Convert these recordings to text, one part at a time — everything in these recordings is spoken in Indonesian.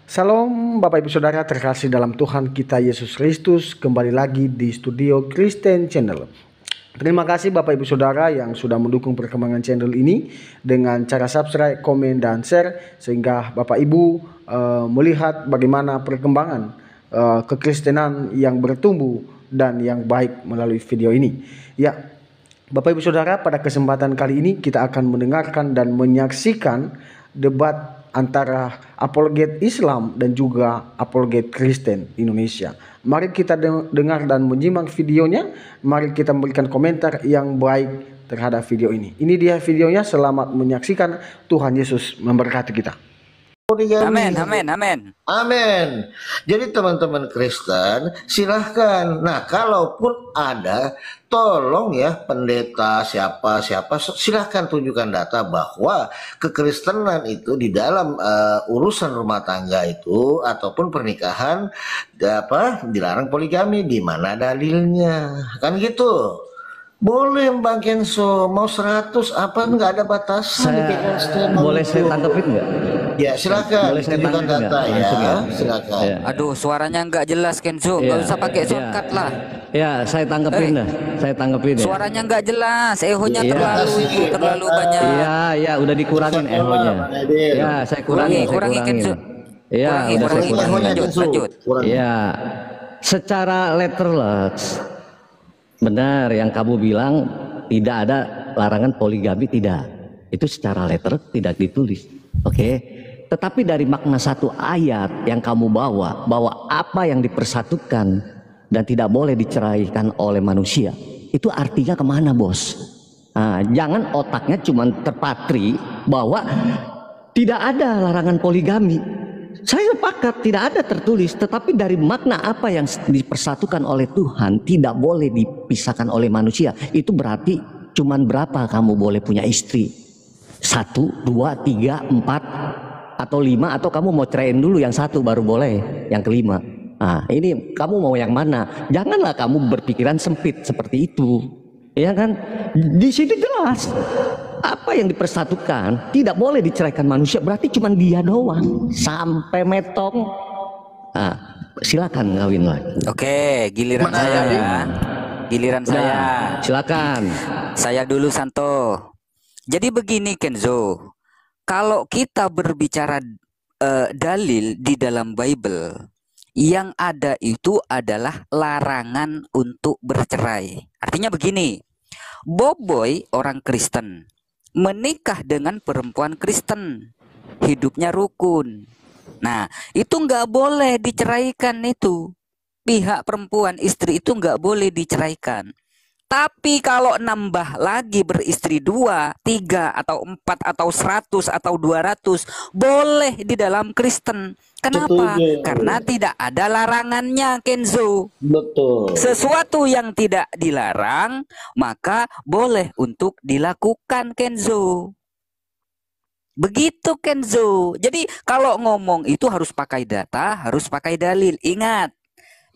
Salam Bapak Ibu Saudara terkasih dalam Tuhan kita Yesus Kristus. Kembali lagi di studio Kristen Channel. Terima kasih Bapak Ibu Saudara yang sudah mendukung perkembangan channel ini dengan cara subscribe, komen, dan share, sehingga Bapak Ibu melihat bagaimana perkembangan kekristenan yang bertumbuh dan yang baik melalui video ini. Ya, Bapak Ibu Saudara, pada kesempatan kali ini kita akan mendengarkan dan menyaksikan debat antara apologet Islam dan juga apologet Kristen Indonesia. Mari kita dengar dan menyimak videonya. Mari kita memberikan komentar yang baik terhadap video ini. Ini dia videonya. Selamat menyaksikan. Tuhan Yesus memberkati kita. Amin, amin, amin. Amin. Jadi teman-teman Kristen silahkan. Nah, kalaupun ada, tolong ya pendeta siapa silahkan tunjukkan data bahwa kekristenan itu di dalam urusan rumah tangga itu ataupun pernikahan dilarang poligami. Di mana dalilnya? Kan gitu. Boleh Bang Kenzo, mau 100 apa nggak ada batasan di Kristen. Boleh saya tangkepin nggak? Ya silakan. Boleh saya tunjukkan tangkepin data ya? Silakan. Ya. Aduh, suaranya nggak jelas Kenzo, nggak usah pakai shortcut lah. Ya, saya tanggepin dah. Saya tanggepin ya. Suaranya nggak jelas, ehonya Iya. terlalu banyak. Iya, udah dikurangin ehonya. Ya, saya kurangi Kenzo. Iya, udah saya kurangin. Lanjut. Iya. Secara letterless, benar yang kamu bilang, tidak ada larangan poligami, tidak. Itu secara letter tidak ditulis. Oke. Tetapi dari makna satu ayat yang kamu bawa, bahwa apa yang dipersatukan dan tidak boleh diceraikan oleh manusia, itu artinya kemana, bos? Nah, jangan otaknya cuma terpatri bahwa tidak ada larangan poligami. Saya sepakat tidak ada tertulis, tetapi dari makna apa yang dipersatukan oleh Tuhan tidak boleh dipisahkan oleh manusia. Itu berarti cuman berapa kamu boleh punya istri? 1, 2, 3, 4 atau 5, atau kamu mau ceraiin dulu yang 1 baru boleh yang kelima. Nah, ini kamu mau yang mana? Janganlah kamu berpikiran sempit seperti itu. Ya kan? Di sini jelas apa yang dipersatukan tidak boleh diceraikan manusia, berarti cuma dia doang sampai metong. Nah, silakan kawin lagi. Oke, giliran saya ya. Giliran saya. Silakan. Saya dulu Santo. Jadi begini Kenzo, kalau kita berbicara dalil di dalam Bible, yang ada itu adalah larangan untuk bercerai. Artinya begini, Boboy orang Kristen menikah dengan perempuan Kristen, hidupnya rukun. Nah, itu nggak boleh diceraikan itu. Pihak perempuan istri itu nggak boleh diceraikan. Tapi kalau nambah lagi beristri 2, 3, atau 4, atau 100, atau 200, boleh di dalam Kristen. Kenapa? Karena tidak ada larangannya, Kenzo. Betul. Sesuatu yang tidak dilarang, maka boleh untuk dilakukan, Kenzo. Begitu, Kenzo. Jadi kalau ngomong itu harus pakai data, harus pakai dalil. Ingat,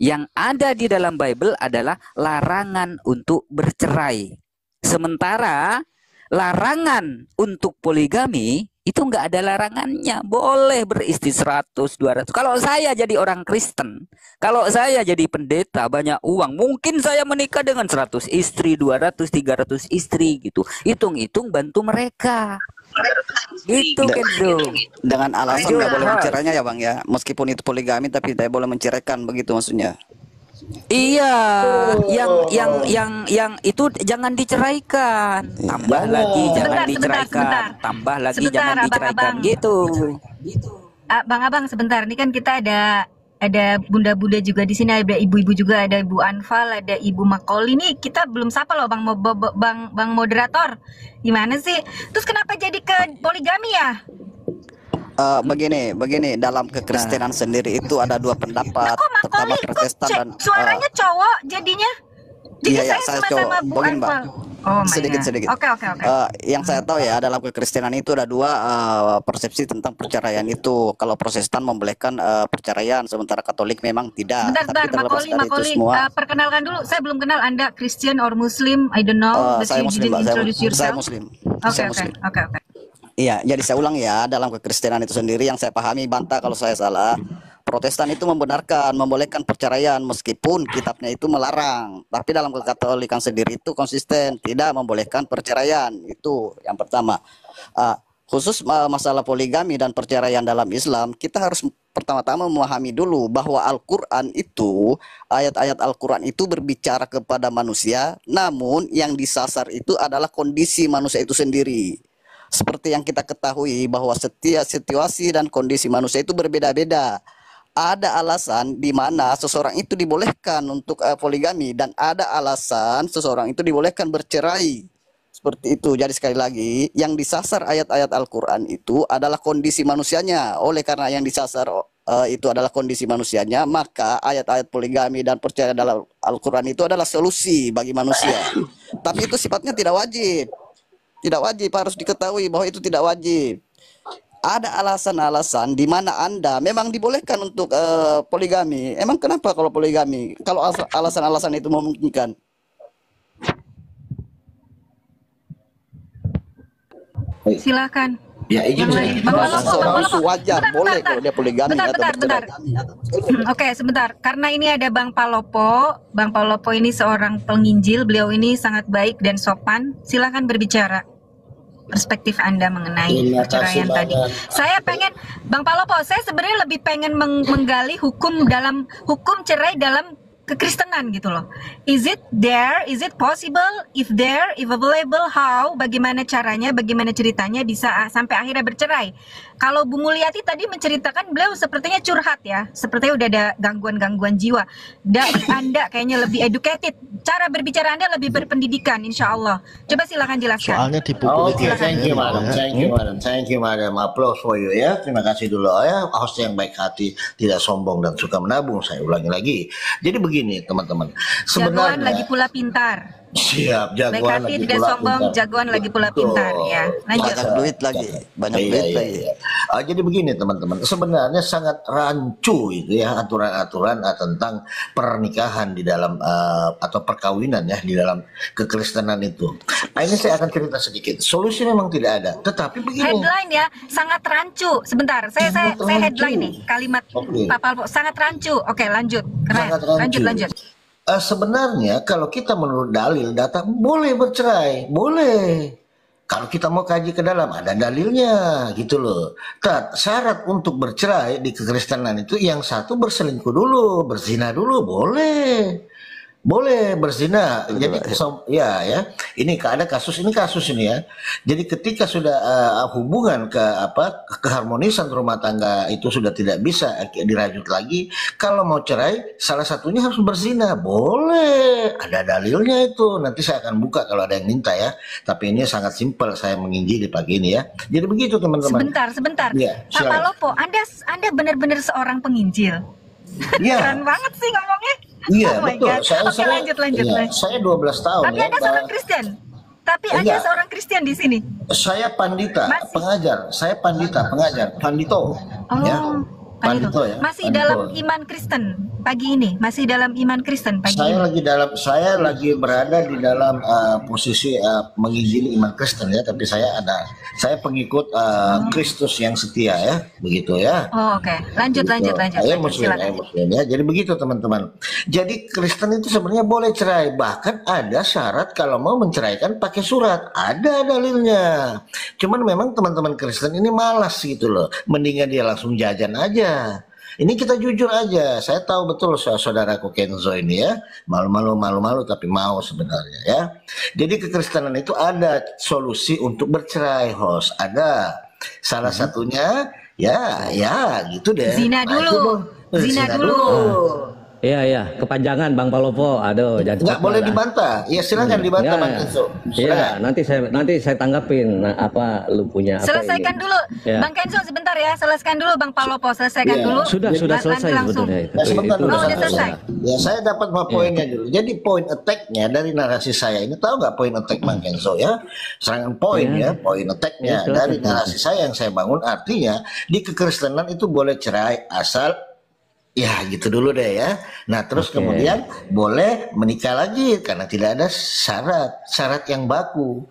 yang ada di dalam Bible adalah larangan untuk bercerai. Sementara larangan untuk poligami itu nggak ada larangannya. Boleh beristri 100, 200. Kalau saya jadi orang Kristen, kalau saya jadi pendeta banyak uang, mungkin saya menikah dengan 100 istri, 200, 300 istri gitu. Hitung-hitung bantu mereka. Gitu Kenzo. Dengan alasan nggak boleh mencerainya ya Bang ya, meskipun itu poligami tapi tidak boleh menceraikan, begitu maksudnya. Iya, yang itu jangan diceraikan, tambah lagi jangan diceraikan, tambah lagi jangan diceraikan, gitu. Abang sebentar, ini kan kita ada bunda-bunda juga di sini, ada ibu-ibu juga, ada Ibu Anfal, ada Ibu Makoli. Nih kita belum sapa loh bang moderator. Gimana sih? Terus kenapa jadi ke poligami ya? Begini dalam kekristenan sendiri itu ada dua pendapat, pertama Protestan dan suaranya cowok jadinya. Jadi iya, saya cowok. sama Bu Begini, Mbak. Anfal. Oh, sedikit. Oke. Yang saya tahu ya, dalam kekristenan itu ada dua persepsi tentang perceraian itu. Kalau Protestan membolehkan perceraian, sementara Katolik memang tidak. Bentar, Makoli, perkenalkan dulu. Saya belum kenal Anda, Christian or Muslim, I don't know. Saya Muslim, Mbak. Saya Muslim. Oke. Iya, jadi saya ulang ya, dalam kekristenan itu sendiri yang saya pahami, bantah kalau saya salah. Protestan itu membenarkan, membolehkan perceraian meskipun kitabnya itu melarang. Tapi dalam kekatolikan sendiri itu konsisten, tidak membolehkan perceraian. Itu yang pertama. Khusus masalah poligami dan perceraian dalam Islam, kita harus pertama-tama memahami dulu bahwa Al-Quran itu, ayat-ayat Al-Quran itu berbicara kepada manusia, namun yang disasar itu adalah kondisi manusia itu sendiri. Seperti yang kita ketahui bahwa setiap situasi dan kondisi manusia itu berbeda-beda. Ada alasan di mana seseorang itu dibolehkan untuk poligami dan ada alasan seseorang itu dibolehkan bercerai. Seperti itu. Jadi sekali lagi, yang disasar ayat-ayat Al-Quran itu adalah kondisi manusianya. Oleh karena yang disasar itu adalah kondisi manusianya, maka ayat-ayat poligami dan perceraian dalam Al-Quran itu adalah solusi bagi manusia. Tapi itu sifatnya tidak wajib. Tidak wajib, harus diketahui bahwa itu tidak wajib. Ada alasan-alasan di mana Anda memang dibolehkan untuk poligami. Emang kenapa kalau poligami? Kalau alasan-alasan itu memungkinkan. Silakan. Ya, izin Yang saya. lain. Bang Palopo, Bang Palopo. Wajar, boleh kalau dia poligami atau Bentar. bercerai. Oke, sebentar. Karena ini ada Bang Palopo. Bang Palopo ini seorang penginjil. Beliau ini sangat baik dan sopan. Silakan berbicara. Perspektif Anda mengenai Terima perceraian kasih tadi. banyak. Saya pengen, Bang Palopo, saya sebenarnya lebih pengen menggali hukum cerai dalam kekristenan gitu loh. Is it there? Is it possible? If there, if available, how? Bagaimana caranya? Bagaimana ceritanya bisa sampai akhirnya bercerai? Kalau Bu Mulyati tadi menceritakan beliau sepertinya curhat ya, sepertinya udah ada gangguan-gangguan jiwa. Dari Anda kayaknya lebih educated, cara berbicara Anda lebih berpendidikan, insya Allah. Coba silakan jelaskan. Soalnya dipukul Oke, thank you madam, applause for you ya. Terima kasih dulu ya, host yang baik hati, tidak sombong dan suka menabung. Saya ulangi lagi. Jadi begini teman-teman, Jagoan sebenarnya lagi pula pintar. siap Baik jagoan hati lagi tidak pula sombong, pintar. jagoan lagi pula Betul. pintar ya. Lanjut. Banyak duit lagi, banyak Iya, duit iya, lagi. iya. Jadi begini teman-teman, sebenarnya sangat rancu itu ya aturan-aturan tentang pernikahan di dalam atau perkawinan ya di dalam kekristenan itu. Ini saya akan cerita sedikit. Solusi memang tidak ada, tetapi begini. Headline ya, sangat rancu. Sebentar, saya Sangat headline rancu. nih kalimat Oke. Pak Palpo. Sangat rancu. Oke, lanjut. Keren. Sangat rancu. Lanjut. Sebenarnya kalau kita menurut dalil data boleh bercerai, boleh. Kalau kita mau kaji ke dalam ada dalilnya gitu loh. Syarat untuk bercerai di kekristenan itu yang satu berselingkuh dulu, berzina dulu, boleh. Boleh berzina. Jadi ya ini ada kasus ini ya. Jadi ketika sudah hubungan keharmonisan rumah tangga itu sudah tidak bisa dirajut lagi, kalau mau cerai salah satunya harus berzina. Boleh. Ada dalilnya itu. Nanti saya akan buka kalau ada yang minta ya. Tapi ini sangat simpel saya menginjili pagi ini ya. Jadi begitu teman-teman. Sebentar. Ya, Pak silakan. Palopo, Anda benar-benar seorang penginjil. Iya. Keren banget sih ngomongnya. Iya, Oh my betul. God. Oke, lanjut. Iya, saya 12 tahun Tapi ya. Anda seorang Kristen. Tapi Anda Enggak. seorang Kristen di sini. Saya pandita, Masih. pengajar. Saya pengajar, pandito. Ya. Pandito ya. Masih Pandito. dalam iman Kristen pagi ini. Masih dalam iman Kristen pagi Saya ini. lagi berada di dalam posisi menginjili iman Kristen ya, tapi saya pengikut Kristus yang setia ya, begitu ya. Oh, oke. Lanjut. Saya Muslim, Silakan. saya Muslim ya. Jadi begitu teman-teman. Jadi Kristen itu sebenarnya boleh cerai, bahkan ada syarat kalau mau menceraikan pakai surat. Ada dalilnya. Cuman memang teman-teman Kristen ini malas gitu loh. Mendingan dia langsung jajan aja. Ini kita jujur aja. Saya tahu betul saudaraku Kenzo ini ya. Malu-malu tapi mau sebenarnya ya. Jadi kekristenan itu ada solusi untuk bercerai, host. Ada. Salah satunya ya gitu deh. Zina Nah, dulu. itu dong. Zina dulu. Iya, kepanjangan Bang Palopo. Aduh, jangan Nggak cepat boleh marah. dibantah. Iya silakan dibantah Ya, Bang Kenzo. Iya, nanti saya tanggapin apa lu punya apa Selesaikan ini. dulu, Ya. Bang Kenzo sebentar ya. Selesaikan dulu, Bang Palopo. Selesaikan Iya. dulu. Sudah Nanti selesai langsung. sebetulnya. Ya, sebentar Itu dulu. Oh, udah selesai. Ya saya dapat poinnya dulu. Jadi poin attack-nya dari narasi saya ini, tahu nggak poin attack Bang Kenzo ya? Serangan poin ya, poin attack-nya Ya, silakan, dari silakan. narasi saya yang saya bangun, artinya di kekristenan itu boleh cerai asal ya gitu dulu deh ya. Nah terus Oke. kemudian boleh menikah lagi karena tidak ada syarat yang baku.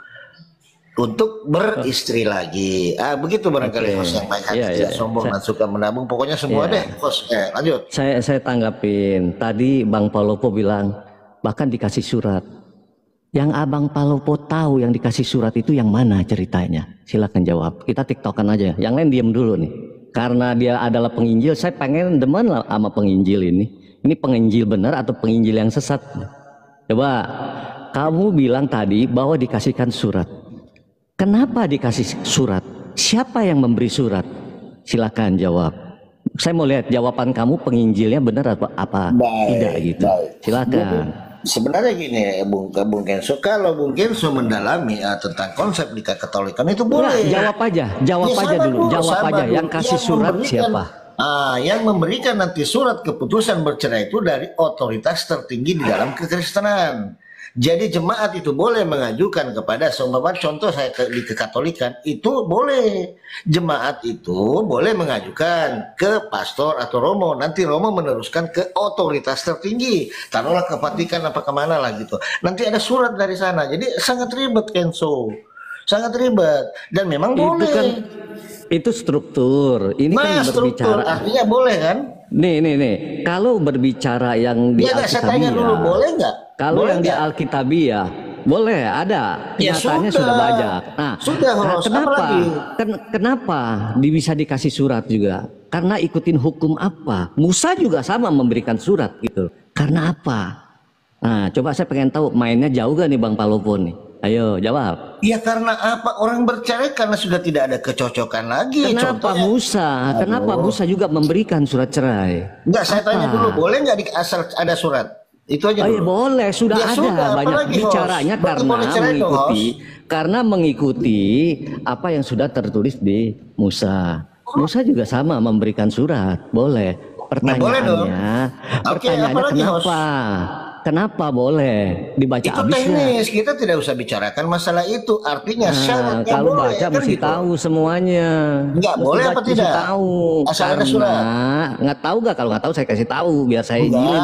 untuk beristri lagi. Begitu barangkali host yang baik hati, tidak sombong dan suka menabung. Pokoknya semua deh, host. Lanjut. Saya tanggapin. Tadi Bang Palopo bilang bahkan dikasih surat. Yang Abang Palopo tahu yang dikasih surat itu yang mana ceritanya? Silakan jawab. Kita tiktokan aja. Yang lain diam dulu nih. Karena dia adalah penginjil, saya pengen demen lah sama penginjil ini. Ini penginjil benar atau penginjil yang sesat? Coba, kamu bilang tadi bahwa dikasihkan surat. Kenapa dikasih surat? Siapa yang memberi surat? Silakan jawab. Saya mau lihat jawaban kamu penginjilnya benar apa tidak gitu. Silakan. Sebenarnya gini, Bung Kenso, kalau Bung Kenso mendalami tentang konsep nikah Katolikan itu boleh. Jawab aja dulu. Jawab aja. Yang kasih surat siapa? Yang memberikan nanti surat keputusan bercerai itu dari otoritas tertinggi di dalam kekristenan. Jadi jemaat itu boleh mengajukan kepada, seumpama contoh saya di kekatolikan itu boleh, jemaat itu boleh mengajukan ke pastor atau romo, nanti romo meneruskan ke otoritas tertinggi, taruhlah ke Vatikan apa kemana lah gitu, nanti ada surat dari sana. Jadi sangat ribet Kenso, sangat ribet, dan memang itu boleh kan, itu struktur ini kan struktur, berbicara artinya boleh kan. Nih, kalau berbicara yang di Alkitabiah dulu boleh nggak? Kalau yang di Alkitabiah boleh, ada nyatanya sudah banyak. Nah, kenapa bisa dikasih surat juga? Karena ikutin hukum apa? Musa juga sama memberikan surat gitu. Karena apa? Nah, coba saya pengen tahu mainnya jauh gak nih Bang Palopo nih? Ayo jawab. Ya karena apa? Orang bercerai karena sudah tidak ada kecocokan lagi. Kenapa Musa? Kenapa Musa juga memberikan surat cerai? Enggak, saya tanya dulu, boleh nggak asal ada surat? Itu aja dulu. Boleh, sudah ya, ada banyak bicaranya karena mengikuti apa yang sudah tertulis di Musa. Musa juga sama memberikan surat, boleh. Pertanyaannya kenapa? Kenapa boleh dibaca itu habisnya? Teknis, kita tidak usah bicarakan masalah itu. Artinya syaratnya kalau boleh, baca mesti gitu. Tahu semuanya. Enggak boleh apa tidak? Tahu. Asal ada surat. Nggak tahu nggak? Kalau nggak tahu saya kasih tahu biar saya izinin.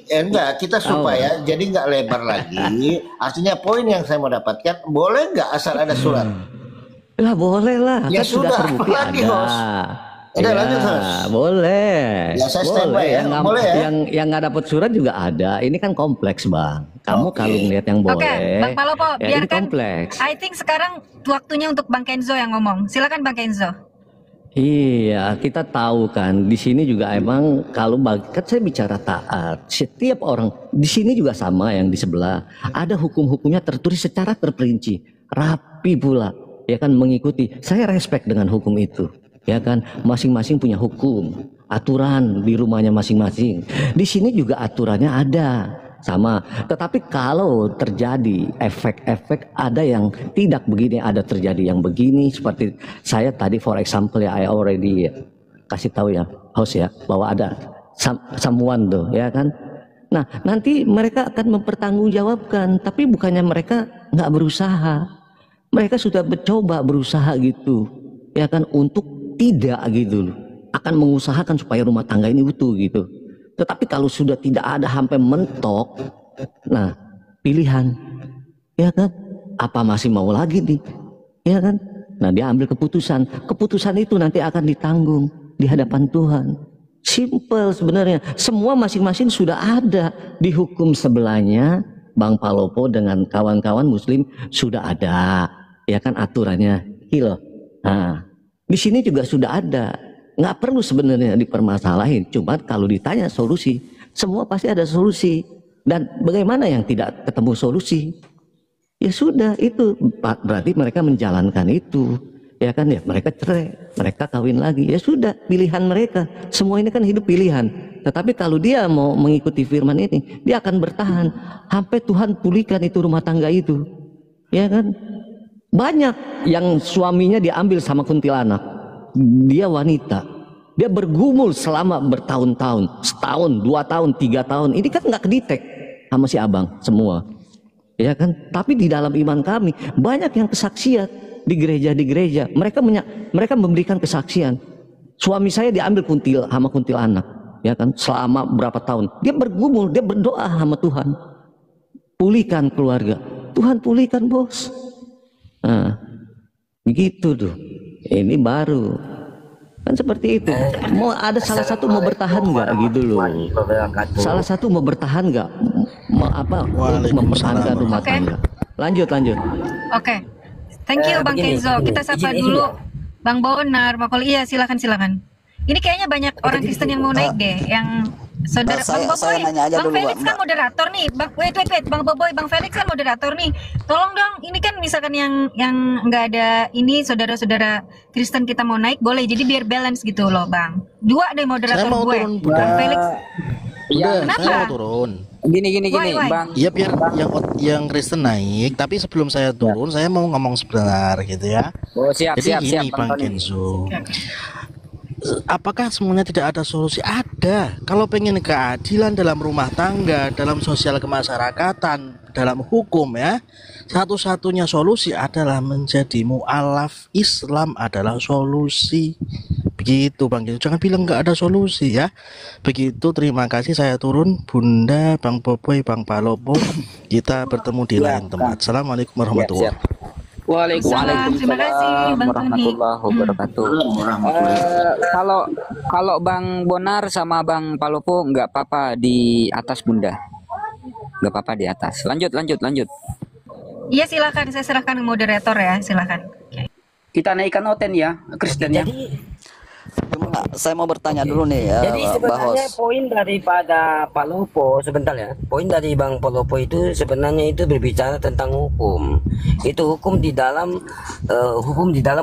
Enggak, kita supaya jadi nggak lebar lagi. Artinya poin yang saya mau dapatkan, boleh nggak asal ada surat? Lah boleh lah. Ya kan sudah terbukti lagi, ada. Host. Udah lanjut, Host. Boleh. Ya saya standby ya. Boleh ya. Yang nggak dapat surat juga ada. Ini kan kompleks Bang. Kamu kalau ngeliat yang boleh. Oke, Bang Palopo, ya biarkan. I think sekarang waktunya untuk Bang Kenzo yang ngomong. Silakan Bang Kenzo. Iya, kita tahu kan di sini juga emang kalau kan saya bicara taat, setiap orang di sini juga sama yang di sebelah ada hukum-hukumnya tertulis secara terperinci, rapi pula, ya kan mengikuti. Saya respect dengan hukum itu. Ya kan, masing-masing punya hukum, aturan di rumahnya masing-masing. Di sini juga aturannya ada, sama. Tetapi kalau terjadi efek-efek ada yang tidak begini, ada terjadi yang begini. Seperti saya tadi, for example ya, I already kasih tahu ya, host ya, bahwa ada someone tuh, ya kan. Nah, nanti mereka akan mempertanggungjawabkan, tapi bukannya mereka nggak berusaha. Mereka sudah mencoba berusaha gitu, ya kan, untuk tidak gitu loh, akan mengusahakan supaya rumah tangga ini utuh gitu. Tetapi kalau sudah tidak ada sampai mentok, nah pilihan, ya kan, apa masih mau lagi nih, ya kan. Nah dia ambil keputusan itu nanti akan ditanggung di hadapan Tuhan. Simple sebenarnya, semua masing-masing sudah ada di hukum sebelahnya. Bang Palopo dengan kawan-kawan Muslim sudah ada, ya kan, aturannya. Nah di sini juga sudah ada, nggak perlu sebenarnya dipermasalahin. Cuma kalau ditanya solusi, semua pasti ada solusi. Dan bagaimana yang tidak ketemu solusi? Ya sudah, itu berarti mereka menjalankan itu, ya kan, ya mereka cerai, mereka kawin lagi, ya sudah, pilihan mereka. Semua ini kan hidup pilihan. Tetapi kalau dia mau mengikuti firman ini, dia akan bertahan sampai Tuhan pulihkan itu rumah tangga itu, ya kan. Banyak yang suaminya diambil sama kuntilanak, dia wanita, dia bergumul selama bertahun-tahun, setahun, 2 tahun, 3 tahun, ini kan nggak kedetek sama si abang semua, ya kan. Tapi di dalam iman kami banyak yang kesaksian di gereja, mereka memberikan kesaksian. Suami saya diambil sama kuntilanak, ya kan, selama berapa tahun, dia bergumul, dia berdoa sama Tuhan, pulihkan keluarga, Tuhan pulihkan bos. Nah, begitu tuh. Ini baru kan seperti itu. Mau ada salah satu mau bertahan nggak gitu loh. Salah satu mau bertahan nggak? Mau apa? Untuk mempertahankan rumah tangga. Lanjut. Oke. Thank you Bang Kenzo. Kita sapa dulu Bang Bonar, Makoli. Iya, silakan. Ini kayaknya banyak orang Kristen yang mau naik deh, yang saudara Bang Boboy, Bang Felix kan moderator nih. Wait, Bang Boboy, Bang Felix kan moderator nih. Tolong dong, ini kan misalkan yang nggak ada ini saudara-saudara Kristen kita mau naik, boleh. Jadi biar balance gitu loh, Bang. Dua deh moderator gue. Bang Felix. Iya, kenapa? saya mau turun. Gini, Why? Bang. Iya biar yang Kristen naik, tapi sebelum saya turun, saya mau ngomong sebentar gitu ya. Oh, siap, Jadi siap, gini Bang Bang Tony. Kenzo. Apakah semuanya tidak ada solusi? Ada. Kalau pengen keadilan dalam rumah tangga, dalam sosial kemasyarakatan, dalam hukum ya, satu-satunya solusi adalah menjadi mu'alaf. Islam adalah solusi. Begitu Bang Kenzo. Jangan bilang nggak ada solusi ya. Begitu, terima kasih, saya turun. Bunda, Bang Boboy, Bang Palopo, kita bertemu di lain tempat. Assalamualaikum warahmatullahi wabarakatuh. Waalaikumsalam. Terima kasih Bang Tony. Warahmatullahi wabarakatuh. Kalau Bang Bonar sama Bang Palopo nggak apa-apa di atas Bunda, nggak apa-apa di atas. Lanjut. Iya, silakan. Saya serahkan ke moderator ya, silakan. Kita naikkan Oten ya, Kristen ya. Cuma saya mau bertanya dulu nih ya, Jadi sebenarnya Bahos. poin daripada Pak Lopo sebentar ya. Poin dari Bang Palopo itu sebenarnya itu berbicara tentang hukum. Itu hukum di dalam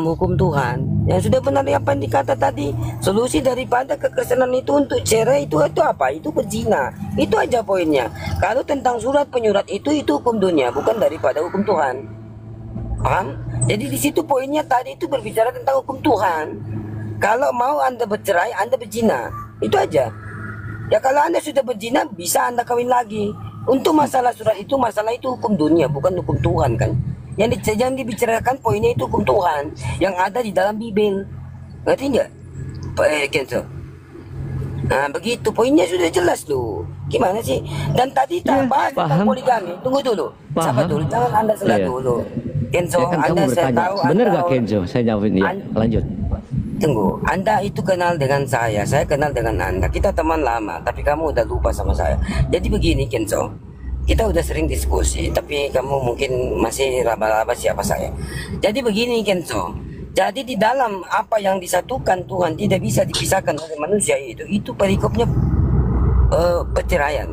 hukum Tuhan. Yang sudah benar apa yang dikata tadi. Solusi daripada kekristenan itu untuk cerai itu apa? Itu berzina. Itu aja poinnya. Kalau tentang surat penyurat itu hukum dunia, bukan daripada hukum Tuhan. Paham? Jadi di situ poinnya tadi itu berbicara tentang hukum Tuhan. Kalau mau Anda bercerai, Anda berzina. Itu aja. Ya kalau Anda sudah berzina, bisa Anda kawin lagi. Untuk masalah surat itu, masalah itu hukum dunia, bukan hukum Tuhan kan. Yang dibicarakan poinnya itu hukum Tuhan. Yang ada di dalam Bibel. Ngerti nggak? Pak Kenzo? Nah begitu, poinnya sudah jelas loh. Gimana sih? Dan tadi tak bahas tentang poligami. Tunggu dulu. Sabar dulu, jangan Anda salah dulu. Kenzo, Ya kan Anda kamu saya bertanya. tahu. Bener gak Kenzo? Saya jawabin ya. Lanjut. Tunggu, Anda itu kenal dengan saya kenal dengan Anda. Kita teman lama, tapi kamu udah lupa sama saya. Jadi begini Kenzo, kita udah sering diskusi, tapi kamu mungkin masih raba-raba siapa saya. Jadi begini Kenzo, jadi di dalam apa yang disatukan Tuhan tidak bisa dipisahkan oleh manusia itu perikopnya perceraian,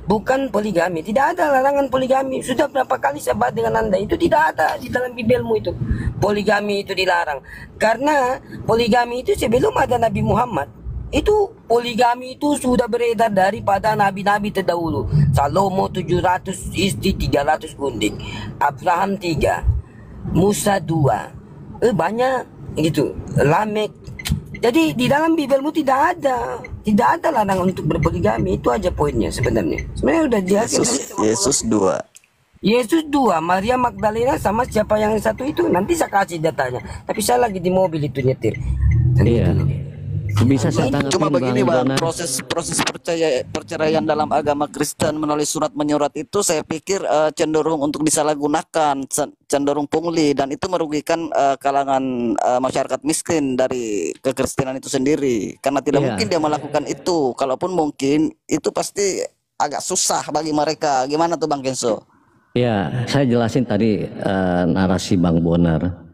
bukan poligami. Tidak ada larangan poligami. Sudah berapa kali saya bahas dengan Anda, itu tidak ada di dalam Bibelmu itu. Poligami itu dilarang. Karena poligami itu sebelum ada Nabi Muhammad, itu poligami itu sudah beredar daripada nabi-nabi terdahulu. Salomo 700 istri, 300 gundik. Abraham 3, Musa 2. Banyak gitu. Lamek. Jadi di dalam Bibelmu tidak ada larangan untuk berpoligami. Itu aja poinnya sebenarnya. Sebenarnya udah jelas. Yesus 2. Maria Magdalena sama siapa yang satu itu nanti saya kasih datanya. Tapi saya lagi di mobil itu nyetir. Iya. Bisa saya tanggapin Cuma begini Bang, Bonar? proses perceraian dalam agama Kristen melalui surat menyurat itu saya pikir cenderung untuk disalahgunakan, cenderung pungli, dan itu merugikan kalangan masyarakat miskin dari kekristenan itu sendiri. Karena tidak mungkin dia melakukan itu. Kalaupun mungkin, itu pasti agak susah bagi mereka. Gimana tuh Bang Kenzo? Ya, saya jelasin tadi narasi Bang Bonar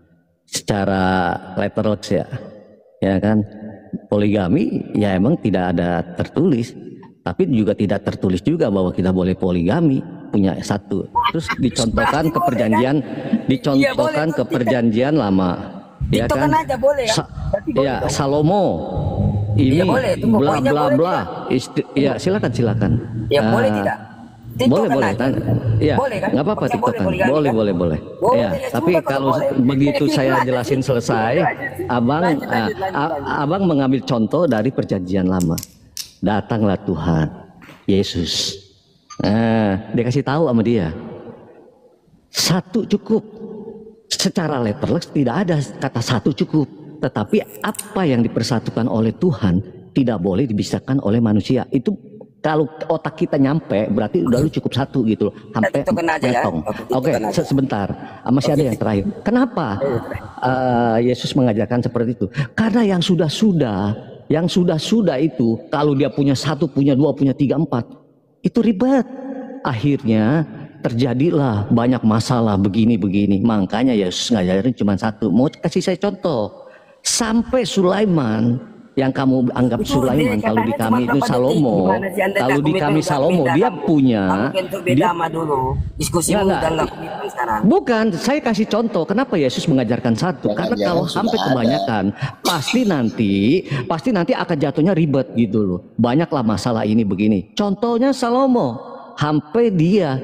secara literal ya kan. Poligami ya emang tidak ada tertulis, tapi juga tidak tertulis juga bahwa kita boleh poligami punya satu. Terus dicontohkan ke perjanjian, ke perjanjian lama, ya kan? Aja boleh, ya Salomo ini bla bla bla. Ya silakan. Ya boleh tidak? Boleh. Ya, boleh kan? Nggak apa-apa tiktokan. Boleh. Ya, tapi kalau begitu saya jelasin selesai, abang mengambil contoh dari perjanjian lama. Datanglah Tuhan Yesus. Dia kasih tahu sama dia. Satu cukup. Secara letterless tidak ada kata satu cukup. Tetapi apa yang dipersatukan oleh Tuhan tidak boleh dipisahkan oleh manusia. Itu Kalau otak kita nyampe, berarti udah lu cukup satu gitu loh, sampai Tiktokan aja ya. metong. Oke, Oke, tiktokan aja. sebentar. Masih ada yang terakhir. Kenapa Yesus mengajarkan seperti itu? Karena yang sudah itu, kalau dia punya 1, punya 2, punya 3, 4, itu ribet. Akhirnya terjadilah banyak masalah begini-begini. Makanya Yesus ngajarin cuma 1. Mau kasih saya contoh. Sampai Sulaiman, yang kamu anggap Itu Sulaiman, dia kalau di katanya kami cuma itu berapa Salomo, detik, gimana sih? Anda kalau tak di komitmen kami udah Salomo beda dia kamu. punya, Kamu kan tuh beda dia sama dulu. Diskusimu Enggak, udah nggak komitmen sekarang. bukan, saya kasih contoh kenapa Yesus mengajarkan 1. Karena kalau Jangan-jangan sampai sudah ada. kebanyakan, pasti nanti akan jatuhnya ribet gitu loh. Banyaklah masalah ini begini. Contohnya Salomo, sampai dia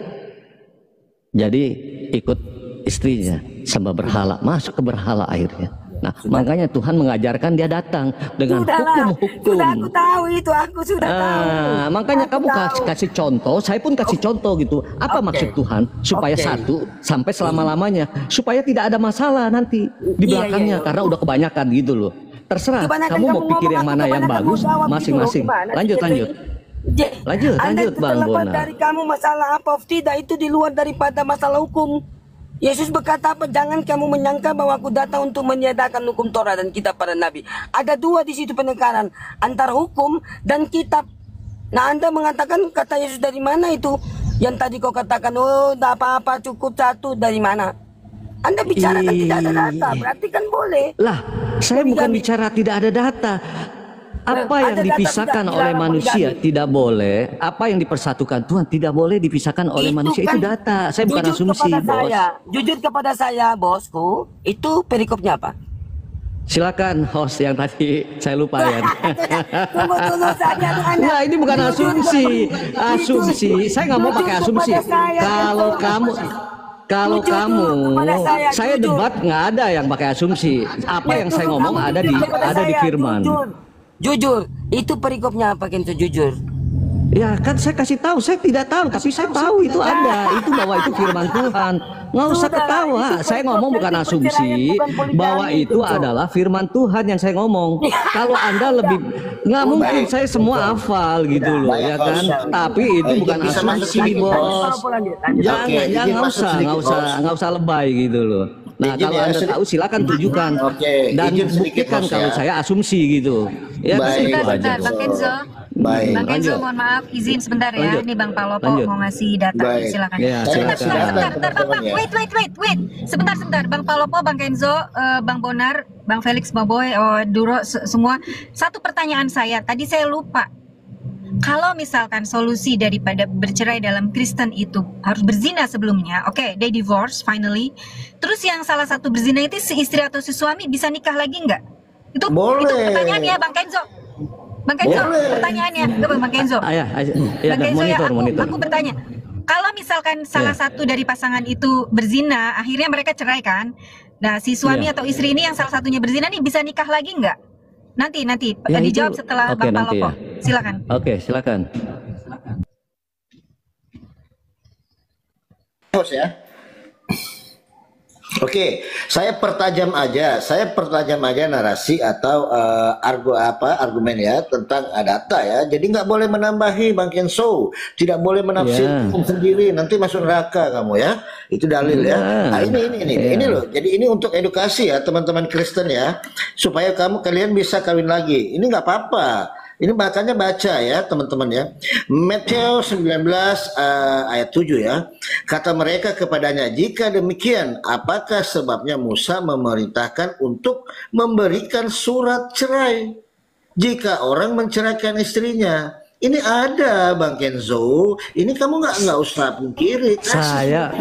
jadi ikut istrinya sembah berhala, masuk ke berhala akhirnya. Nah, makanya Tuhan mengajarkan dia datang dengan Sudahlah, hukum-hukum. sudah aku tahu itu, aku sudah tahu. Makanya Aku kamu tahu. kasih contoh, saya pun kasih contoh gitu. Apa Oke. maksud Tuhan? Supaya Oke. 1 sampai selama-lamanya, supaya tidak ada masalah nanti di Iya, belakangnya, iya. karena udah kebanyakan gitu loh. Terserah, Kebanyakan kamu mau kamu pikir ngomong, yang aku mana yang kebanyakan bagus, mau jawab gitu loh. masing-masing. Gimana sih, Lanjut. Anda Lanjut, itu Bang terlepas Bona. dari kamu masalah apa of tidak, itu di luar daripada masalah hukum. Yesus berkata apa? Jangan kamu menyangka bahwa aku datang untuk menyediakan hukum Torah dan kitab para nabi. Ada 2 di situ penekanan antara hukum dan kitab. Nah, Anda mengatakan kata Yesus dari mana itu? Yang tadi kau katakan, oh tidak apa-apa cukup 1, dari mana? Anda bicara kan tidak ada data, berarti kan boleh. Lah, saya bukan Poligami. bicara tidak ada data. Apa yang Ada data dipisahkan tidak oleh dilarang manusia poligami. tidak boleh. Apa yang dipersatukan Tuhan tidak boleh dipisahkan oleh manusia. Itu data. Saya bukan jujur asumsi, kepada bos. Jujur kepada saya, bosku, itu perikopnya apa? Silakan host yang tadi saya lupa ya. Tunggu dulu saja Anda. Nah, ini bukan Jujur asumsi. kepada- Asumsi. Saya nggak mau Jujur pakai asumsi. kepada saya, Kalau Jujur kamu, kepada saya jujur. debat nggak ada yang pakai asumsi. Apa Ya, yang saya tunggu, ngomong kamu ada jujur kepada di saya, firman. Jujur, itu perikopnya apa Kenzo, jujur? Ya kan saya kasih tahu, saya tidak tahu, tapi saya tahu itu ada, itu bahwa itu firman Tuhan. Nggak usah Sudah, ketawa, itu saya ngomong bukan perceraian, asumsi, bukan poligami, bahwa itu Kenzo. adalah firman Tuhan yang saya ngomong. Kalau Anda lebih, nggak mungkin saya semua hafal gitu loh, Baik, ya kan? Host. Tapi itu Baik, bukan bisa masuk asumsi, sedikit, bos. Lanjut. Jangan, Oke, izin nggak masuk usah, sedikit, Host. nggak usah lebay gitu loh. Nah, Izin kalau ya, Anda sedikit. tahu silakan tunjukkan Oke, dan izin sedikit, buktikan Host, kalau ya. saya asumsi gitu. Ya kan Baik, itu Sebentar, aja. sebentar, Bang Kenzo. Baik. Bang Kenzo, Lanjut. mohon maaf, izin sebentar ya. Lanjut. Ini Bang Palopo Lanjut. mau ngasih data. Baik. Silakan. Ya, Saya silakan. kasih data, Bentar, teman-teman, Bang. ya. Wait. Sebentar. Bang Palopo, Bang Kenzo, Bang Bonar, Bang Felix Boboy, Duro, semua. Satu pertanyaan saya, tadi saya lupa. Kalau misalkan solusi daripada bercerai dalam Kristen itu harus berzina sebelumnya, oke, they divorce finally. Terus yang salah satu berzina itu si istri atau si suami bisa nikah lagi nggak? Itu Boleh. pertanyaannya, Bang Kenzo. Bang Kenzo, Boleh. pertanyaannya, Coba, Bang Kenzo. Ya, Bang kan, Kenzo ya, monitor. aku bertanya. Kalau misalkan salah satu dari pasangan itu berzina, akhirnya mereka cerai kan? Nah, si suami Iya. atau istri ini yang salah satunya berzina nih bisa nikah lagi nggak? Nanti Ya, dijawab itu- setelah oke, Bang nanti Palopo. ya. Silakan. Oke, silakan. Host ya. Oke, saya pertajam aja narasi atau argumen ya tentang data ya. Jadi nggak boleh menambahi Bang Kenzo, tidak boleh menafsirkan sendiri, nanti masuk neraka kamu ya. Itu dalil ya. Nah, ini loh. Jadi ini untuk edukasi ya teman-teman Kristen ya, supaya kalian bisa kawin lagi. Ini nggak apa-apa. Ini makanya baca ya teman-teman ya. Matius 19 ayat 7 ya. Kata mereka kepadanya, jika demikian apakah sebabnya Musa memerintahkan untuk memberikan surat cerai jika orang menceraikan istrinya? Ini ada Bang Kenzo. Ini kamu nggak usah pungkiri. Saya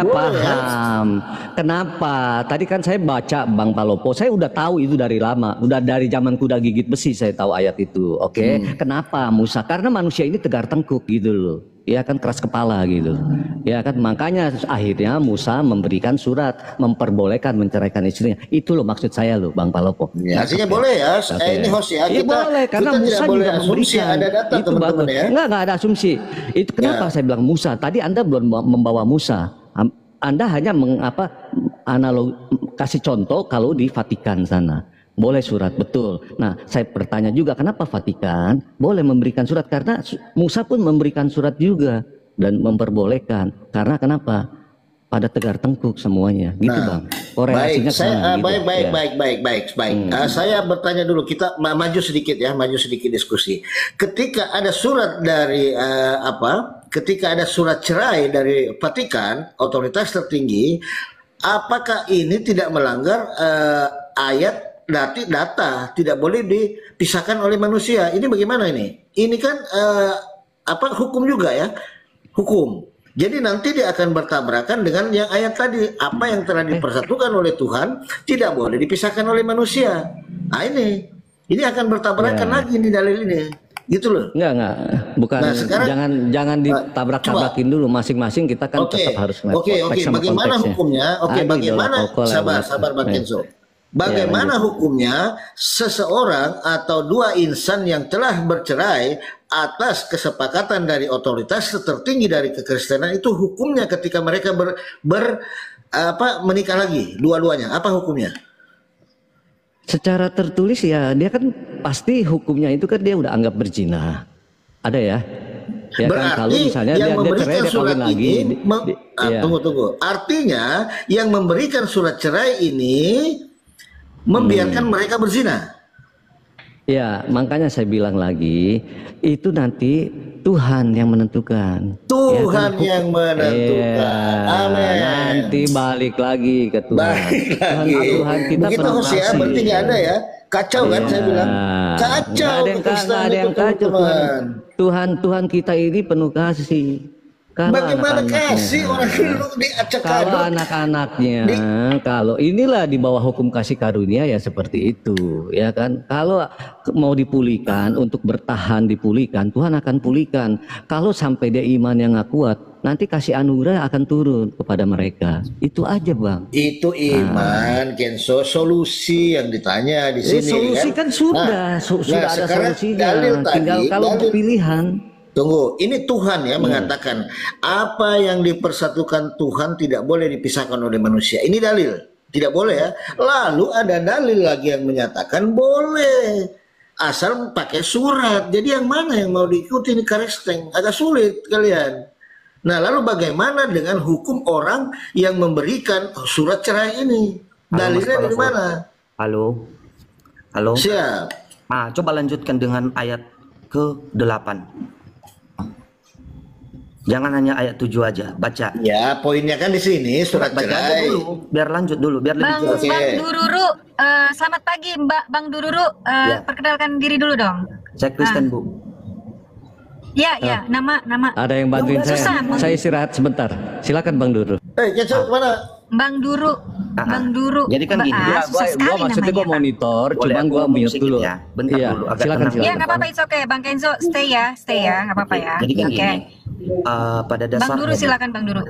paham. Kenapa? Tadi kan saya baca Bang Palopo. Saya udah tahu itu dari lama. Udah dari zaman kuda gigit besi saya tahu ayat itu. Oke. Kenapa Musa? Karena manusia ini tegar tengkuk gitu loh. Ya kan, keras kepala gitu. Ya kan, makanya akhirnya Musa memberikan surat memperbolehkan menceraikan istrinya. Itu loh maksud saya loh Bang Palopo. Ya, artinya boleh ya. Ini host ya. Iya boleh, karena kita Musa tidak boleh juga asumsi, memberikan. ada data Itu teman-teman bagus. ya. Enggak ada asumsi. Itu kenapa saya bilang Musa. Tadi Anda belum membawa Musa. Anda hanya kasih contoh kalau di Vatikan sana. Boleh surat, betul. Nah, saya bertanya juga kenapa Vatikan boleh memberikan surat, karena Musa pun memberikan surat juga dan memperbolehkan. Karena kenapa? Pada tegar tengkuk semuanya, gitu Bang. Korelasinya Baik, saya gitu. baik. Saya bertanya dulu, kita maju sedikit diskusi. Ketika ada surat dari ketika ada surat cerai dari Vatikan, otoritas tertinggi, apakah ini tidak melanggar ayat data tidak boleh dipisahkan oleh manusia? Ini bagaimana ini? Ini kan hukum juga ya, hukum. Jadi nanti dia akan bertabrakan dengan yang ayat tadi, apa yang telah dipersatukan oleh Tuhan tidak boleh dipisahkan oleh manusia. Nah ini akan bertabrakan lagi di dalil ini, gitu loh. Enggak, bukan. Nah, sekarang, jangan ditabrak-tabrakin dulu, masing-masing kita kan tetap harus Oke. Bagaimana hukumnya? Bagaimana? Sabar Bang Kenzo. Bagaimana hukumnya seseorang atau dua insan yang telah bercerai atas kesepakatan dari otoritas tertinggi dari kekristenan, itu hukumnya ketika mereka menikah lagi dua-duanya, apa hukumnya? Secara tertulis ya dia kan pasti hukumnya itu kan dia udah anggap berzina. Ada ya? Ya berarti kan, kalau misalnya yang dia memberikan cerai, dia surat kawin lagi. Tunggu. Artinya yang memberikan surat cerai ini membiarkan mereka berzina. Ya, makanya saya bilang lagi, itu nanti Tuhan yang menentukan. Tuhan ya, kan? yang menentukan. Amin. Nanti balik lagi ke Tuhan. Tuhan kita begitu Hosea berarti nggak ada ya. Kacau kan saya bilang. Kacau. Nggak ada yang kacau. Tuhan kita ini penuh kasih. Bagaimana kasih orang dulu diacak kalau anak-anaknya kalau inilah di bawah hukum kasih karunia ya seperti itu ya kan. Kalau mau dipulihkan, untuk bertahan dipulihkan, Tuhan akan pulihkan. Kalau sampai dia iman yang nggak kuat, nanti kasih anugerah akan turun kepada mereka. Itu aja Bang. Itu iman Kenzo, solusi yang ditanya di sini. Solusi kan sudah ada solusinya. Tinggal kalau untuk pilihan. Tunggu, ini Tuhan ya mengatakan apa yang dipersatukan Tuhan tidak boleh dipisahkan oleh manusia. Ini dalil, tidak boleh ya. Lalu ada dalil lagi yang menyatakan boleh, asal pakai surat. Jadi yang mana yang mau diikuti ini Karesteng? Agak sulit kalian. Nah lalu bagaimana dengan hukum orang yang memberikan surat cerai ini? Dalilnya dari mana? Halo. Siap. Nah, coba lanjutkan dengan ayat ke-8. Jangan hanya ayat 7 aja, baca. Ya, poinnya kan di sini surat cerai. Dulu, biar lanjut dulu, biar lebih jelas. Bang Dururu, selamat pagi Bang Dururu, perkenalkan diri dulu dong. Saya Kristen, Bu. Ya, nama. Ada yang bantuin saya. Saya istirahat sebentar. Silakan Bang Duru. Kecap mana? Bang Duru. Jadi kan gini, gua maksudnya gua monitor, cuma gua mute dulu. Ya. Bentar dulu, agak silakan. Ya, nggak apa-apa, it's okay. Bang Kenzo, stay ya, nggak apa-apa ya. Jadi kan gini, pada dasarnya. Bang Duru, silakan Bang Duru.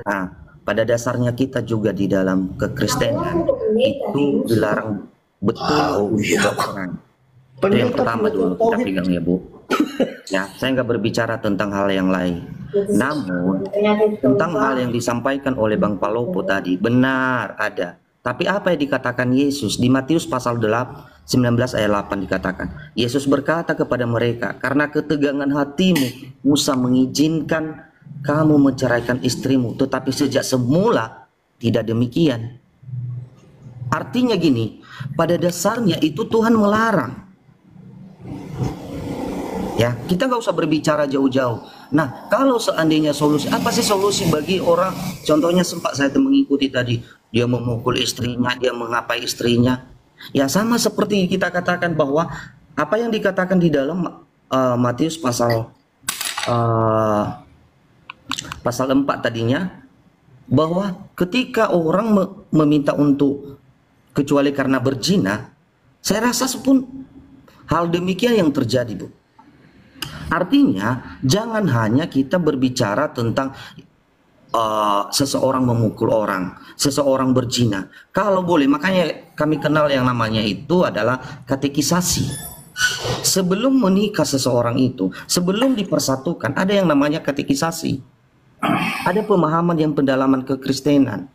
Pada dasarnya kita juga di dalam kekristenan itu dilarang betul orang. Itu yang pertama dulu kita pegang ya Bu. Ya, saya nggak berbicara tentang hal yang lain. Namun tentang hal yang disampaikan oleh Bang Palopo tadi benar ada. Tapi apa yang dikatakan Yesus di Matius pasal 19 ayat 8 dikatakan, Yesus berkata kepada mereka, karena ketegangan hatimu Musa mengizinkan kamu menceraikan istrimu, tetapi sejak semula tidak demikian. Artinya gini, pada dasarnya itu Tuhan melarang. Ya, kita nggak usah berbicara jauh-jauh. Nah, kalau seandainya solusi, apa sih solusi bagi orang? Contohnya sempat saya mengikuti tadi, dia memukul istrinya, dia mengapai istrinya. Ya sama seperti kita katakan bahwa apa yang dikatakan di dalam Matius pasal 4 tadinya, bahwa ketika orang meminta untuk kecuali karena berzina, saya rasa pun hal demikian yang terjadi, Bu. Artinya jangan hanya kita berbicara tentang seseorang memukul orang, seseorang berzina. Kalau boleh, makanya kami kenal yang namanya itu adalah katekisasi. Sebelum menikah seseorang itu, sebelum dipersatukan, ada yang namanya katekisasi. Ada pemahaman yang pendalaman kekristenan.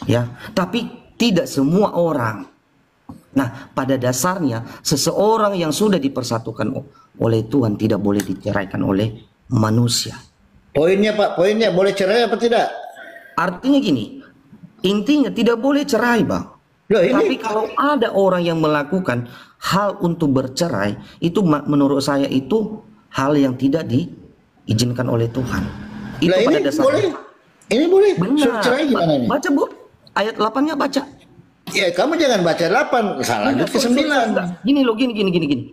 Ya, tapi tidak semua orang Nah, pada dasarnya seseorang yang sudah dipersatukan oleh Tuhan tidak boleh diceraikan oleh manusia. Poinnya Pak, poinnya boleh cerai apa tidak? Artinya gini, intinya tidak boleh cerai, Bang. Loh, ini Tapi kalau ada orang yang melakukan hal untuk bercerai, itu menurut saya itu hal yang tidak diizinkan oleh Tuhan. Itu lah, pada ini dasarnya. boleh. Ini boleh. Benar. Suruh cerai gimana nih? Baca, Bu. Ayat 8-nya baca. Ya kamu jangan baca 8, salah lanjut ke 9. Gini loh, gini.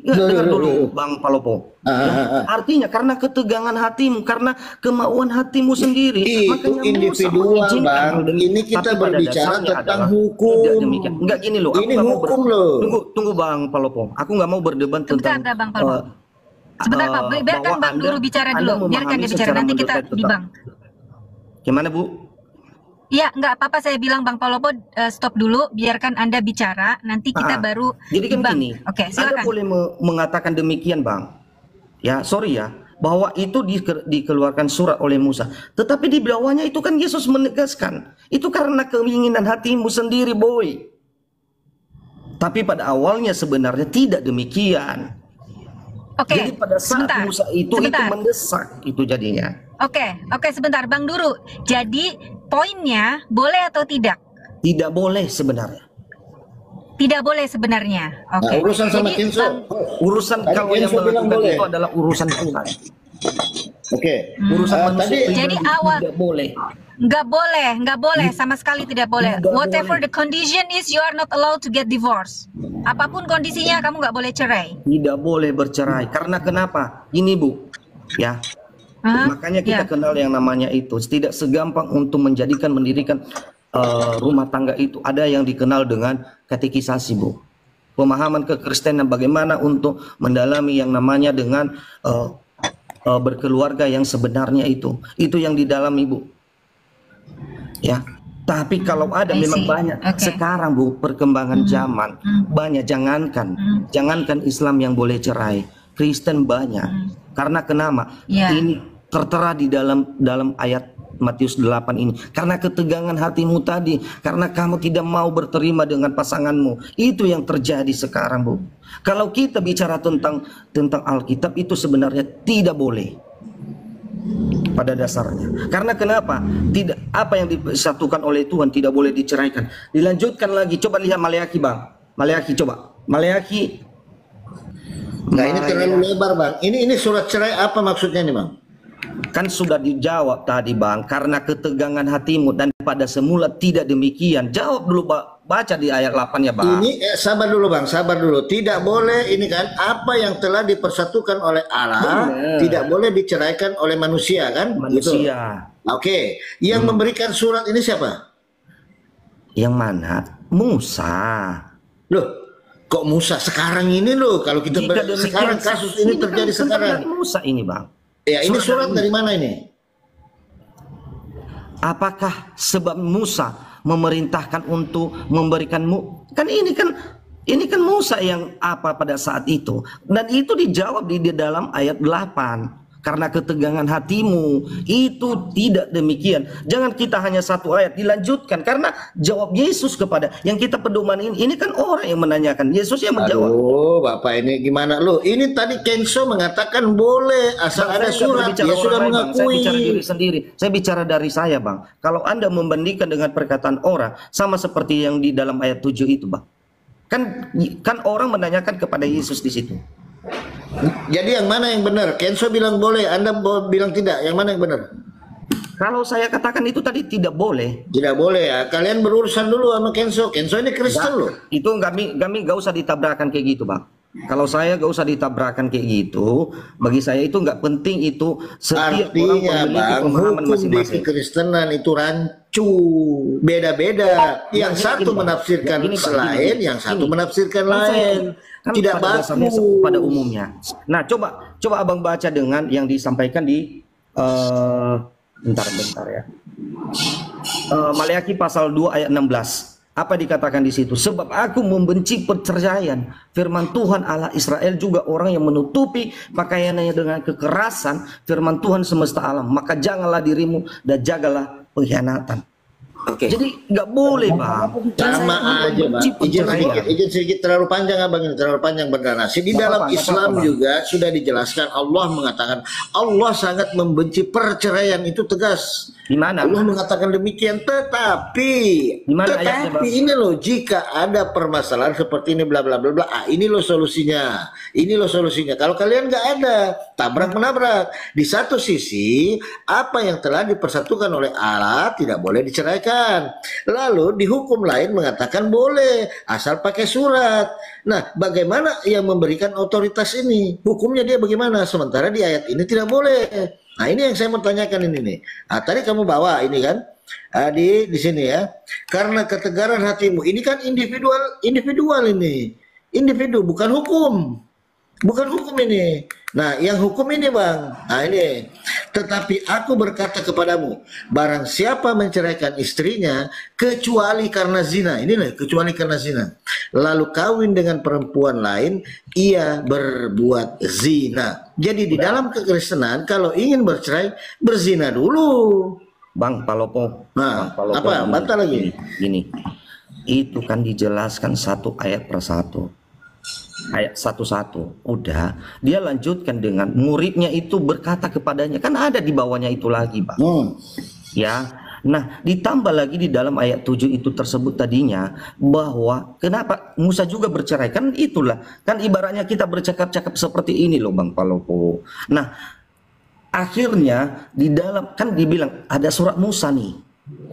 Ya, dengar dulu Bang Palopo. Ya, artinya karena ketegangan hatimu, karena kemauan hatimu sendiri. Itu individual, Bang. Ini kita berbicara tentang hukum. Tidak demikian. Enggak gini loh. Ini hukum loh. Tunggu Bang Palopo. Aku nggak mau berdebat tentang Bang Palopo. Sebentar Pak, biarkan Bang dulu bicara dulu. Biarkan dia bicara, nanti kita di Bang. Gimana Bu? Iya, nggak apa-apa, saya bilang Bang Palopo stop dulu, biarkan Anda bicara, nanti kita baru jadi kan Bang. gini, Oke, silakan. Anda boleh mengatakan demikian, Bang. Ya, sorry ya, bahwa itu dikeluarkan surat oleh Musa. Tetapi di bawahnya itu kan Yesus menegaskan, itu karena keinginan hatimu sendiri, boy. Tapi pada awalnya sebenarnya tidak demikian. Oke, jadi pada saat Musa itu mendesak itu jadinya. Oke, sebentar Bang Duru. Jadi poinnya boleh atau tidak? Tidak boleh sebenarnya. Tidak boleh sebenarnya. Oke. Nah, urusan sama Kenzo. Urusan kalau yang melakukan itu adalah urusan Tuhan. Oke. Urusan manusia jadi awal tidak boleh. Nggak boleh sama sekali tidak boleh. Whatever the condition is, you are not allowed to get divorced. Apapun kondisinya, kamu nggak boleh cerai. Tidak boleh bercerai. Karena kenapa? Ini Bu, ya. Makanya kita kenal yang namanya itu. Tidak segampang untuk mendirikan rumah tangga itu. Ada yang dikenal dengan katekisasi, Bu. Pemahaman kekristenan bagaimana untuk mendalami yang namanya dengan berkeluarga yang sebenarnya itu. Itu yang didalami, Bu. Ya. Tapi kalau ada memang banyak sekarang Bu, perkembangan zaman banyak, jangankan Islam yang boleh cerai, Kristen banyak. Karena kenapa? Ini tertera di dalam ayat Matius 8 ini. Karena ketegangan hatimu tadi, karena kamu tidak mau berterima dengan pasanganmu. Itu yang terjadi sekarang, Bu. Kalau kita bicara tentang Alkitab, itu sebenarnya tidak boleh pada dasarnya. Karena kenapa? Tidak, apa yang disatukan oleh Tuhan tidak boleh diceraikan. Dilanjutkan lagi, coba lihat Maleakhi, Bang. Maleakhi, coba. Maleakhi. Nah, ini terlalu lebar, Bang. Ini surat cerai apa maksudnya nih, Bang? Kan sudah dijawab tadi, Bang, karena ketegangan hatimu dan pada semula tidak demikian. Jawab dulu, baca di ayat 8 ya, Bang. Ini sabar dulu, Bang, sabar dulu. Tidak boleh ini kan apa yang telah dipersatukan oleh Allah tidak boleh diceraikan oleh manusia kan? Manusia. Gitu. Oke, yang memberikan surat ini siapa? Yang mana? Musa. Loh, kok Musa sekarang ini loh? Kalau kita sekarang kasus ini terjadi sekarang. Musa ini, Bang. Ya, ini surat dari mana ini? Apakah sebab Musa memerintahkan untuk memberikanmu? Kan ini kan Musa yang apa pada saat itu. Dan itu dijawab di dalam ayat 8. Karena ketegangan hatimu, itu tidak demikian. Jangan kita hanya satu ayat, dilanjutkan. Karena jawab Yesus kepada yang kita pedoman ini kan orang yang menanyakan, Yesus yang menjawab. Aduh, Bapak ini gimana lu? Ini tadi Kenzo mengatakan boleh asal ada surat. Dia sudah mengakui. Saya bicara diri sendiri. Saya bicara dari saya, Bang. Kalau Anda membandingkan dengan perkataan orang, sama seperti yang di dalam ayat 7 itu, Bang. Kan orang menanyakan kepada Yesus di situ. Jadi yang mana yang benar? Kenzo bilang boleh, Anda bilang tidak. Yang mana yang benar? Kalau saya katakan itu tadi tidak boleh. Tidak boleh ya. Kalian berurusan dulu sama Kenzo. Kenzo ini Kristen loh. Itu kami gak usah ditabrakan kayak gitu, Bang. Kalau saya gak usah ditabrakan kayak gitu, bagi saya itu nggak penting itu. Setiap orang memiliki pemahaman masing-masing. Di kekristenan itu rancu, beda-beda. Yang satu menafsirkan selain, yang satu menafsirkan lain. Tidak baku pada umumnya. Nah, coba Abang baca dengan yang disampaikan di bentar ya. Maleakhi pasal 2 ayat 16. Apa dikatakan di situ? Sebab aku membenci perceraian. Firman Tuhan Allah Israel juga orang yang menutupi pakaiannya dengan kekerasan. Firman Tuhan semesta alam. Maka janganlah dirimu dan jagalah pengkhianatan. Oke. Jadi nggak boleh bang. Sama aja bang. Izin sedikit terlalu panjang abang ini, terlalu panjang bernarasi. Di dalam Islam juga sudah dijelaskan, Allah mengatakan Allah sangat membenci perceraian, itu tegas. Di mana? Allah mengatakan demikian. Tetapi ini loh, jika ada permasalahan seperti ini bla bla bla bla, ini loh solusinya. Ini loh solusinya. Kalau kalian nggak ada, tabrak menabrak. Di satu sisi apa yang telah dipersatukan oleh Allah tidak boleh diceraikan. Lalu di hukum lain mengatakan boleh asal pakai surat. Nah, bagaimana yang memberikan otoritas ini? Hukumnya dia bagaimana? Sementara di ayat ini tidak boleh. Nah, ini yang saya mau tanyakan ini nih. Tadi kamu bawa ini kan di sini ya. Karena ketegaran hatimu. Ini kan individual ini. Individu bukan hukum. Bukan hukum ini. Nah, yang hukum ini bang. Nah ini. Tetapi aku berkata kepadamu, barang siapa menceraikan istrinya kecuali karena zina. Ini nih, kecuali karena zina. Lalu kawin dengan perempuan lain, ia berbuat zina. Jadi di dalam kekristenan kalau ingin bercerai, berzina dulu. Bang Palopo. Nah, Bang Palopo, apa? Bantah lagi. Gini. Itu kan dijelaskan satu ayat per satu. Ayat 1:1 udah, dia lanjutkan dengan muridnya itu berkata kepadanya, kan ada di bawahnya itu lagi bang. Ya, nah ditambah lagi di dalam ayat 7 itu tersebut tadinya bahwa kenapa Musa juga bercerai, kan itulah kan ibaratnya kita bercakap-cakap seperti ini loh bang Palopo. Nah akhirnya di dalam kan dibilang ada surat Musa nih,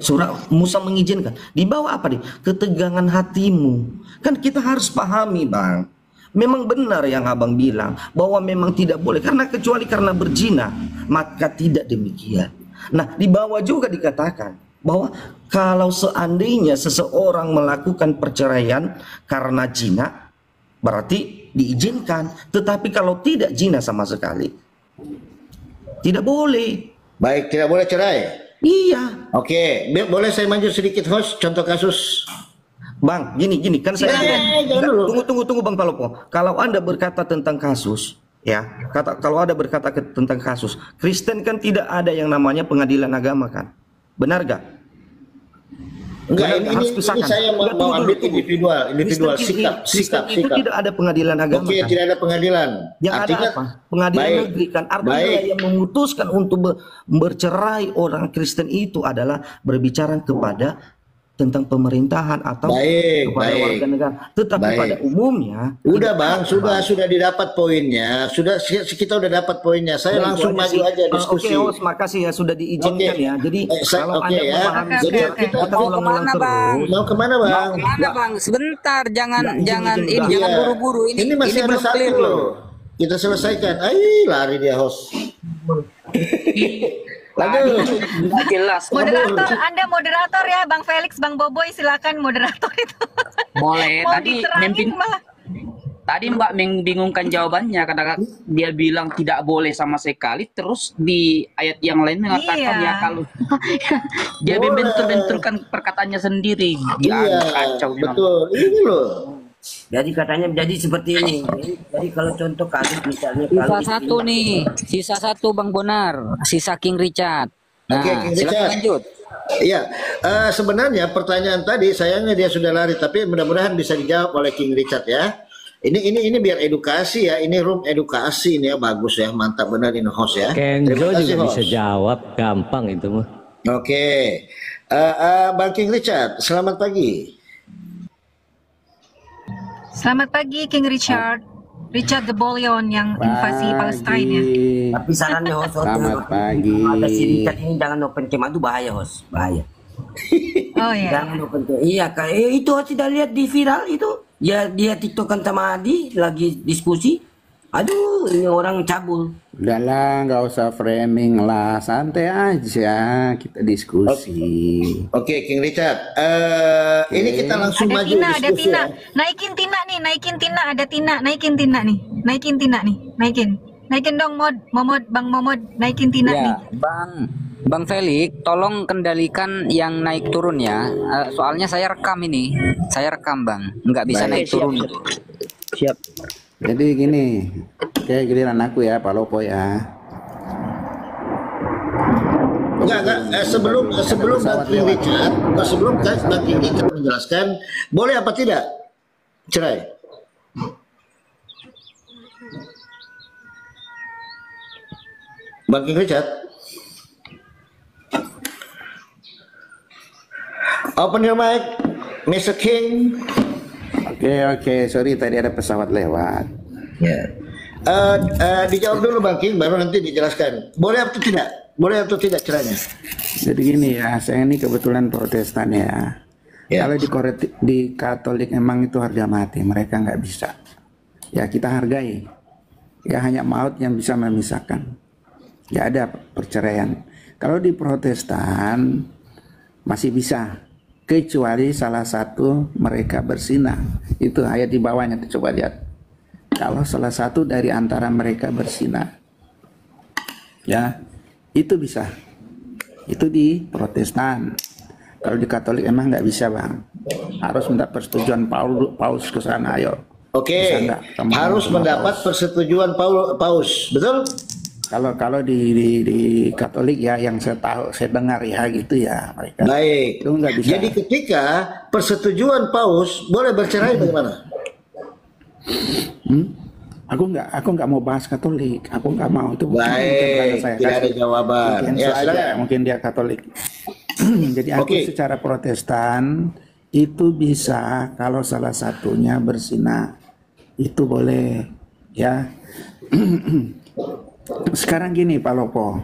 surat Musa mengizinkan, di bawah apa nih, ketegangan hatimu. Kan kita harus pahami bang, memang benar yang abang bilang bahwa memang tidak boleh karena kecuali karena berzina, maka tidak demikian. Nah di bawah juga dikatakan bahwa kalau seandainya seseorang melakukan perceraian karena zina berarti diizinkan, tetapi kalau tidak zina sama sekali tidak boleh. Baik, tidak boleh cerai. Iya. Oke, boleh saya maju sedikit host contoh kasus. Bang, gini kan saya tunggu Bang Palopo. Kalau Anda berkata tentang kasus, ya, kalau Anda berkata tentang kasus, Kristen kan tidak ada yang namanya pengadilan agama kan? Benar gak? Enggak, ini saya mau ambil individual sikap. Itu tidak ada pengadilan agama. Oke, kan? tidak ada pengadilan. Yang artinya, ada apa? Pengadilan negeri kan. Artinya yang memutuskan untuk bercerai orang Kristen itu adalah berbicara kepada tentang pemerintahan atau kepada warga negara. Tetapi pada umumnya udah bang, sudah didapat poinnya, kita udah dapat poinnya. Saya langsung maju aja diskusi. Oke, makasih ya sudah diizinkan ya. Jadi kalau Anda memahami, kita mau kemana bang? Mau kemana bang? Mau kemana bang? Sebentar, jangan buru-buru. Ini masih ada belum satu clear loh. Kita selesaikan. Lari dia host. Lanjut. Jelas. Moderator, Anda moderator ya, Bang Felix, Bang Boboy, silakan moderator itu. Boleh. Tadi Mbak membingungkan jawabannya karena dia bilang tidak boleh sama sekali, terus di ayat yang lain mengatakan ya kalau dia membentur-benturkan perkataannya sendiri. Kacau. Betul. Ini loh. Jadi katanya jadi seperti ini. Jadi kalau contoh kasus misalnya sisa satu Bang Bonar, sisa King Richard. Nah, King silakan Richard. lanjut. Iya, sebenarnya pertanyaan tadi sayangnya dia sudah lari, tapi mudah-mudahan bisa dijawab oleh King Richard ya. Ini biar edukasi ya, ini room edukasi ini ya, bagus ya, mantap benar ini host ya. Kenzo juga bisa jawab, gampang itu mah. Oke, Bang King Richard, selamat pagi. Selamat pagi King Richard. Richard the Bolion yang invasi Palestina ya. Tapi sarannya host, selamat pagi. Ada si Richard ini jangan open cam, itu bahaya host, bahaya. Oh iya. Jangan open cam. Iya kayak itu host tidak lihat di viral itu. Ya dia tiktokan sama Adi lagi diskusi. Aduh ini orang cabul. Udahlah nggak usah framing lah, santai aja kita diskusi. Oke, King Richard, ini kita langsung Ada maju Tina, diskusi ada Tina. ya. Naikin Tina nih, naikin Tina, ada Tina, naikin Tina nih. Naikin Tina nih, naikin. Naikin dong Bang Momod, naikin Tina nih. Bang Felix, tolong kendalikan yang naik turun ya. Soalnya saya rekam ini, Bang, nggak bisa naik turun. Siap. Jadi gini, kayak giliran aku ya, Pak Lopo ya. Enggak. Sebelum Bang King Richard menjelaskan, boleh apa tidak cerai? Bang King Richard, open your mic, Mr. King. Oke, sorry tadi ada pesawat lewat. Ya. Dijawab dulu Bang King, baru nanti dijelaskan. Boleh atau tidak? Boleh atau tidak cerainya? Jadi gini ya, saya ini kebetulan Protestan ya. Kalau di Katolik emang itu harga mati, mereka nggak bisa. Ya kita hargai. Ya hanya maut yang bisa memisahkan. Ya ada perceraian. Kalau di Protestan masih bisa, kecuali salah satu mereka bersinah. Itu ayat di bawahnya, coba lihat. Kalau salah satu dari antara mereka bersinah, ya itu bisa. Itu di Protestan. Kalau di Katolik emang nggak bisa bang. Harus minta persetujuan Paus ke sana, ayo. Oke. Harus mendapat persetujuan Paus, betul? Kalau di Katolik ya yang saya tahu, saya dengar ya gitu ya mereka. Baik. Itu nggak bisa. Jadi ketika persetujuan Paus boleh bercerai bagaimana? Aku nggak mau bahas Katolik. Aku nggak mau itu. Baik. Tidak ada jawaban. Mungkin dia Katolik. Jadi aku secara Protestan itu bisa kalau salah satunya bersinah itu boleh ya. Sekarang gini Pak Lopo,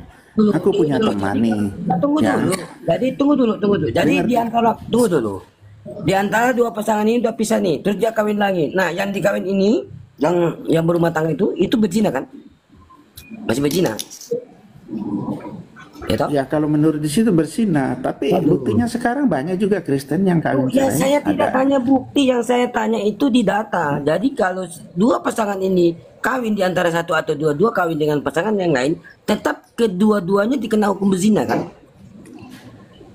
aku punya teman nih. Tunggu dulu. Jadi tunggu dulu. Jadi di antara dua pasangan ini udah pisah nih, terus dia kawin lagi. Nah, yang dikawin ini, yang berumah tangga itu berzina kan? Masih berzina. Ya kalau menurut di situ berzina, tapi buktinya sekarang banyak juga Kristen yang kawin cerai. Saya tidak tanya bukti, yang saya tanya itu di data. Jadi kalau dua pasangan ini kawin di antara satu atau dua kawin dengan pasangan yang lain, tetap kedua-duanya dikena hukum berzina kan?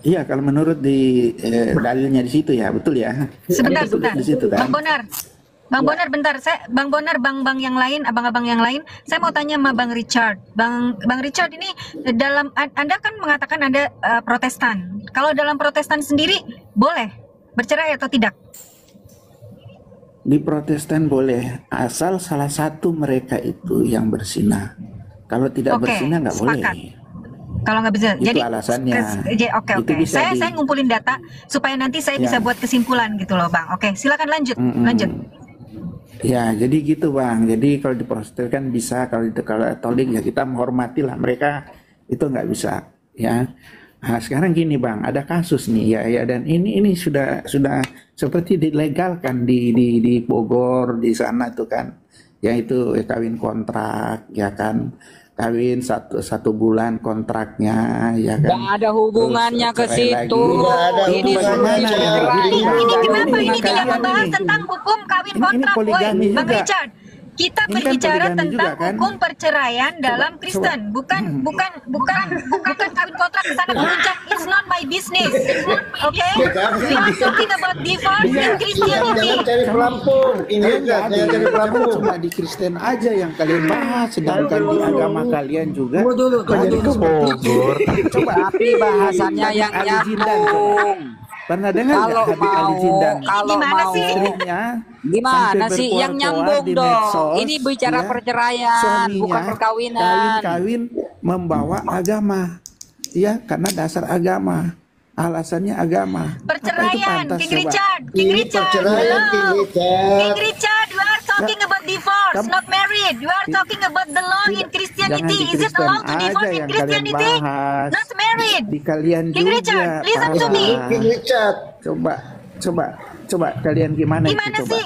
Iya, kalau menurut di dalilnya di situ ya, betul ya. Sebentar. Di situ, kan? Bang Bonar, bentar. Bang Bonar, bang yang lain, abang-abang yang lain, saya mau tanya sama Bang Richard. Bang Richard ini dalam Anda kan mengatakan Anda Protestan. Kalau dalam Protestan sendiri boleh bercerai atau tidak? Di Protestan boleh, asal salah satu mereka itu yang bersinah. Kalau tidak bersinah nggak boleh. Kalau nggak bisa, itu jadi alasannya. Oke. Saya ngumpulin data supaya nanti saya bisa buat kesimpulan gitu loh, Bang. Oke, silakan lanjut. Ya, jadi gitu Bang. Jadi kalau di Protestan kan bisa, kalau di Katolik ya kita menghormati lah mereka, itu nggak bisa, ya. Nah, sekarang gini Bang, ada kasus nih ya dan ini sudah seperti dilegalkan di Bogor di sana itu kan, ya itu kawin kontrak ya kan. Kawin satu bulan kontraknya ya kan. Nggak ada hubungannya ke situ. Ini kenapa ini tidak membahas tentang hukum kawin kontrak, Bang Richard? Kita berbicara tentang hukum perceraian dalam Kristen, bukan kawin kontrak ke sana puncak. It's not my business. Okay? We are talking about divorce in Christianity. Jangan cari pelampung. Jangan cari pelampung. Cuma di Kristen aja yang kalian bahas, sedangkan di agama kalian juga. Bogor. Coba tapi bahasannya yang nyambung. Pernah dengar kalau mau gimana sih yang nyambung dong? Ini bicara perceraian, bukan perkawinan. Kawin membawa agama, ya karena dasar agama, alasannya agama. Perceraian, King Richard. King Richard, we are talking about divorce, not married. We are talking about the law in Christianity. Is it allowed to divorce in Christianity? Not married. Di kalian King Richard, listen to me. King Richard, coba kalian gimana sih?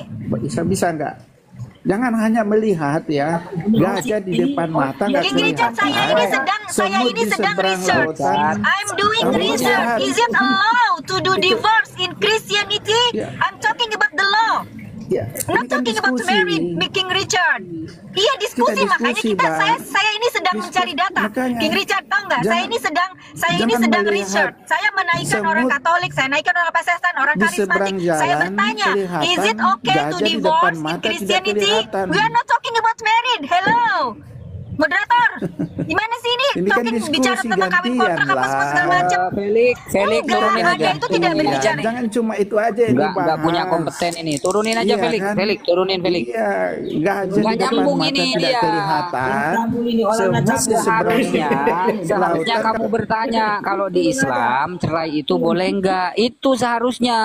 Bisa nggak? Jangan hanya melihat ya, gajah di depan mata nggak kelihatan. Saya ini sedang research. I'm doing research. Is it allowed to do divorce in Christianity? I'm talking about the law. Not talking about married, King Richard. Iya diskusi, makanya saya ini sedang mencari data. King Richard tahu nggak? Saya ini sedang research. Saya menaikkan orang Katolik, saya naikkan orang Protestan, orang karismatik. Saya bertanya, is it okay to divorce in Christianity? We are not talking about married. Hello, moderator. Gimana sih ini? Ini kan mungkin bicara diskusi tentang kawin gantian kontrak apa semua segala lah. macam. Felix Enggak, turunin hanya aja. itu tidak Iya, berbicara. jangan cuma itu aja yang Nggak punya dibahas. kompeten ini. Turunin aja Iya Felix. kan? Felix turunin Felix. Iya, gajah Nggak di depan nyambung mata ini tidak dia. kelihatan. Ini orangnya Semut di seberang Seharusnya lautan. kamu bertanya kalau di Islam cerai itu boleh nggak? Itu seharusnya.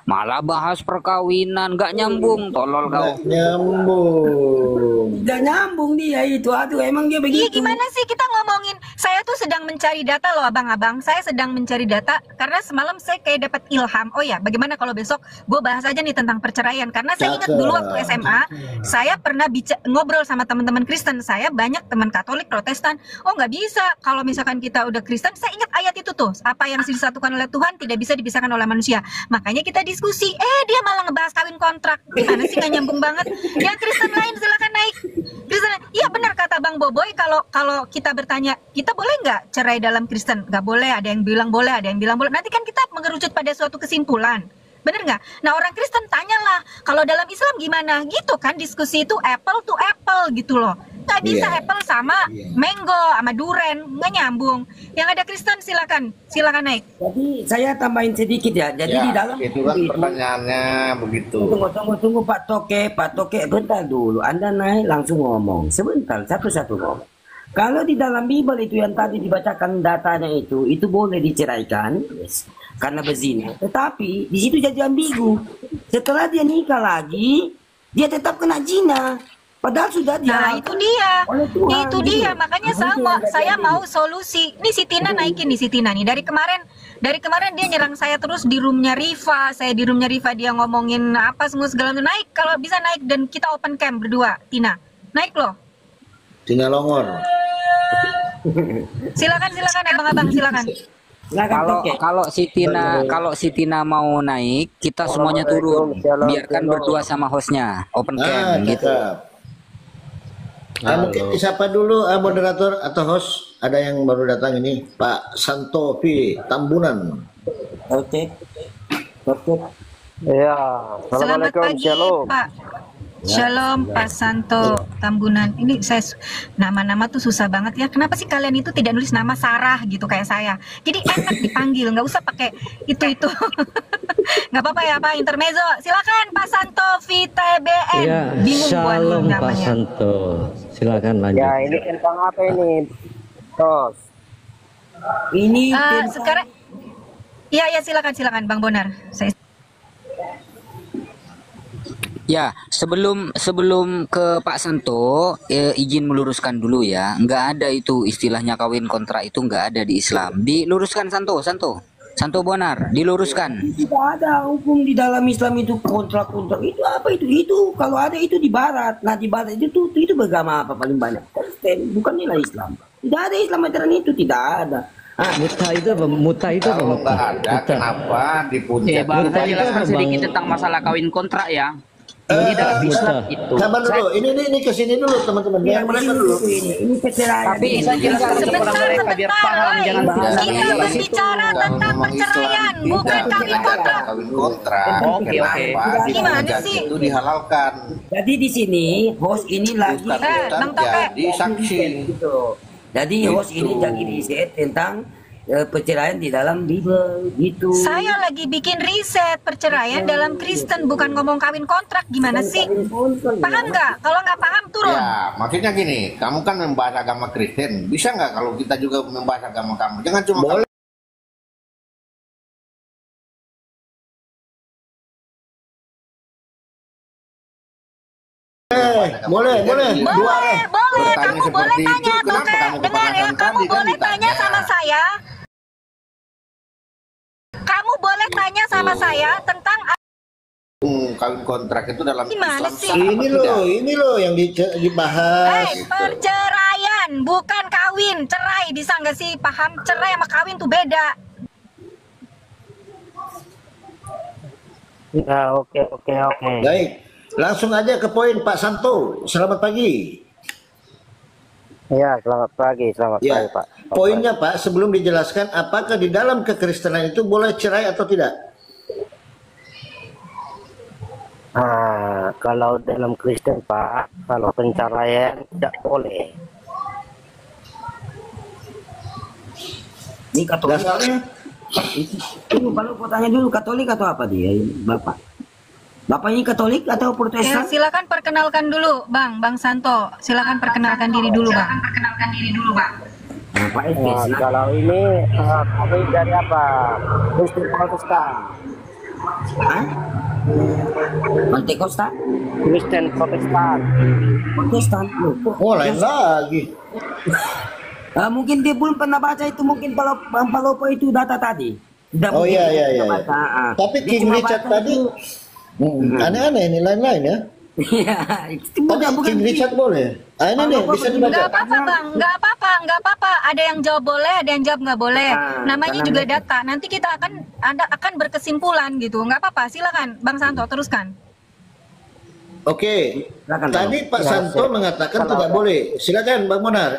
Malah bahas perkawinan nggak nyambung. Tolol kau. Nggak nyambung. Tidak nyambung dia itu. Aduh, emang dia Iya begitu. gimana sih kita ngomongin, saya tuh sedang mencari data loh abang-abang, saya sedang mencari data karena semalam saya kayak dapat ilham, oh ya bagaimana kalau besok gue bahas aja nih tentang perceraian, karena saya ingat dulu waktu SMA, saya pernah ngobrol sama teman-teman Kristen, saya banyak teman Katolik, Protestan, oh nggak bisa, kalau misalkan kita udah Kristen, saya ingat ayat itu tuh, apa yang disatukan oleh Tuhan tidak bisa dipisahkan oleh manusia, makanya kita diskusi, dia malah ngebahas kawin kontrak, gimana sih nggak nyambung banget, yang Kristen lain silakan naik, Kristen, iya benar kata Bang Boboy, kalau kita bertanya, kita boleh nggak cerai dalam Kristen? Nggak boleh, ada yang bilang boleh, ada yang bilang boleh. Nanti kan kita mengerucut pada suatu kesimpulan. Bener nggak? Nah orang Kristen tanyalah, kalau dalam Islam gimana? Gitu kan, diskusi itu apple to apple gitu loh. Nggak bisa apple sama mango, sama duren, nggak nyambung. Yang ada Kristen silakan naik. Jadi saya tambahin sedikit ya. Jadi di dalam itu kan pertanyaannya begitu. Tunggu Pak Toke, bentar dulu. Anda naik langsung ngomong. Sebentar, satu-satu ngomong. Kalau di dalam Bible itu yang tadi dibacakan datanya itu boleh diceraikan, yes, karena berzina. Tetapi di situ jadi ambigu. Setelah dia nikah lagi, dia tetap kena zina. Padahal sudah dia. Nah itu dia, itu gitu. dia. Makanya saya mau solusi. Nih si Tina naikin nih si Tina nih. Dari kemarin dia nyerang saya terus di roomnya Riva. Saya di roomnya Riva dia ngomongin apa semua segala macam. Naik kalau bisa naik dan kita open cam berdua. Tina, naik loh. Tina Longor. Silakan abang-abang silakan. Kalau si Tina mau naik, kita semuanya turun. Biarkan berdua sama hostnya open cam gitu. Mungkin siapa dulu moderator atau host? Ada yang baru datang ini, Pak Santo V Tambunan. Oke. Ya, Selamat pagi Pak. Shalom Pak Santo Tambunan. Ini saya nama-nama tuh susah banget ya. Kenapa sih kalian itu tidak nulis nama Sarah gitu kayak saya? Jadi enak dipanggil, nggak usah pakai itu. Nggak apa-apa ya Pak intermezzo. Silakan Pak Santo VTBN. Ya, shalom Pak Santo. Silakan lanjut. Ya, ini tentang apa ini? Tos. Ini sekarang. Ya silakan Bang Bonar. Ya, sebelum ke Pak Santo, izin meluruskan dulu ya. Nggak ada itu istilahnya kawin kontrak itu nggak ada di Islam. Diluruskan Santo Bonar, diluruskan. Tidak ada hukum di dalam Islam itu kontrak itu apa itu kalau ada itu di Barat. Nah di Barat itu beragama apa paling banyak? Kristen, bukan nilai Islam. Tidak ada Islam ajaran itu, tidak ada. Muta itu apa? Nggak ada, kenapa dipuja? Bang, saya jelaskan sedikit tentang masalah kawin kontrak ya. Ini dalam Islam itu. Sabar dulu, ini kesini dulu teman-teman. Yang mereka dulu. Ini perceraian. Tapi saya jelaskan kepada mereka biar paham, jangan bahas kita berbicara tentang perceraian, bukan kawin kontrak. Kawin kontrak. Oke. Gimana sih? Itu dihalalkan. Jadi di sini host ini lagi Bang Toke. Jadi saksi. gitu. Jadi host ini lagi riset tentang perceraian di dalam Bible gitu. Saya lagi bikin riset perceraian dalam Kristen, bukan ngomong kawin kontrak. Gimana sih? Paham nggak? Kalau nggak paham turun. Ya, maksudnya gini, kamu kan membahas agama Kristen, bisa nggak kalau kita juga membahas agama kamu? Jangan cuma boleh. Boleh. Kamu boleh tanya, Toke. Dengar ya, kamu boleh tanya sama saya. Kamu boleh tanya sama saya tentang kawin kontrak itu dalam gimana Islam sih? Ini loh yang dibahas. Perceraian bukan kawin. Cerai bisa nggak sih? Paham? Cerai sama kawin tuh beda. Ya, oke. Baik, langsung aja ke poin Pak Santo. Selamat pagi. Ya, selamat pagi Pak. Poinnya Pak, sebelum dijelaskan apakah di dalam kekristenan itu boleh cerai atau tidak? Kalau dalam Kristen Pak, kalau perceraian tidak boleh. Ini Katolik. Dasarnya Itu kalau mau tanya dulu Katolik atau apa dia, Bapak? Bapak ini Katolik atau Ya, Protestan? silakan perkenalkan dulu, Bang Santo. Silakan perkenalkan diri dulu, Bang. Nah, Pak FP, Nah, silakan. kalau ini kami dari apa? Kristen Protestan. Hah? Pentekosta? Kristen Protestan. Protestan. Loh, kok oh lain lagi. Mungkin dia belum pernah baca itu, mungkin kalau Bang Palopo itu data tadi. Tidak Oh mungkin iya dia iya pernah iya. baca. Tapi Dia King cuma Richard baca tadi itu. aneh-aneh ini lain-lain ya. Iya, itu Tapi bukan King Richard boleh. Ah ini nih bisa dibaca. Nggak apa-apa, Bang. Nggak apa-apa. Ada yang jawab boleh, ada yang jawab nggak boleh. Namanya karena juga mereka- data. Nanti kita akan berkesimpulan gitu. Nggak apa-apa. Silakan, Bang Santo, teruskan. Oke. Silakan, Tadi Pak Santo mengatakan tidak boleh. Silakan Bang Monar.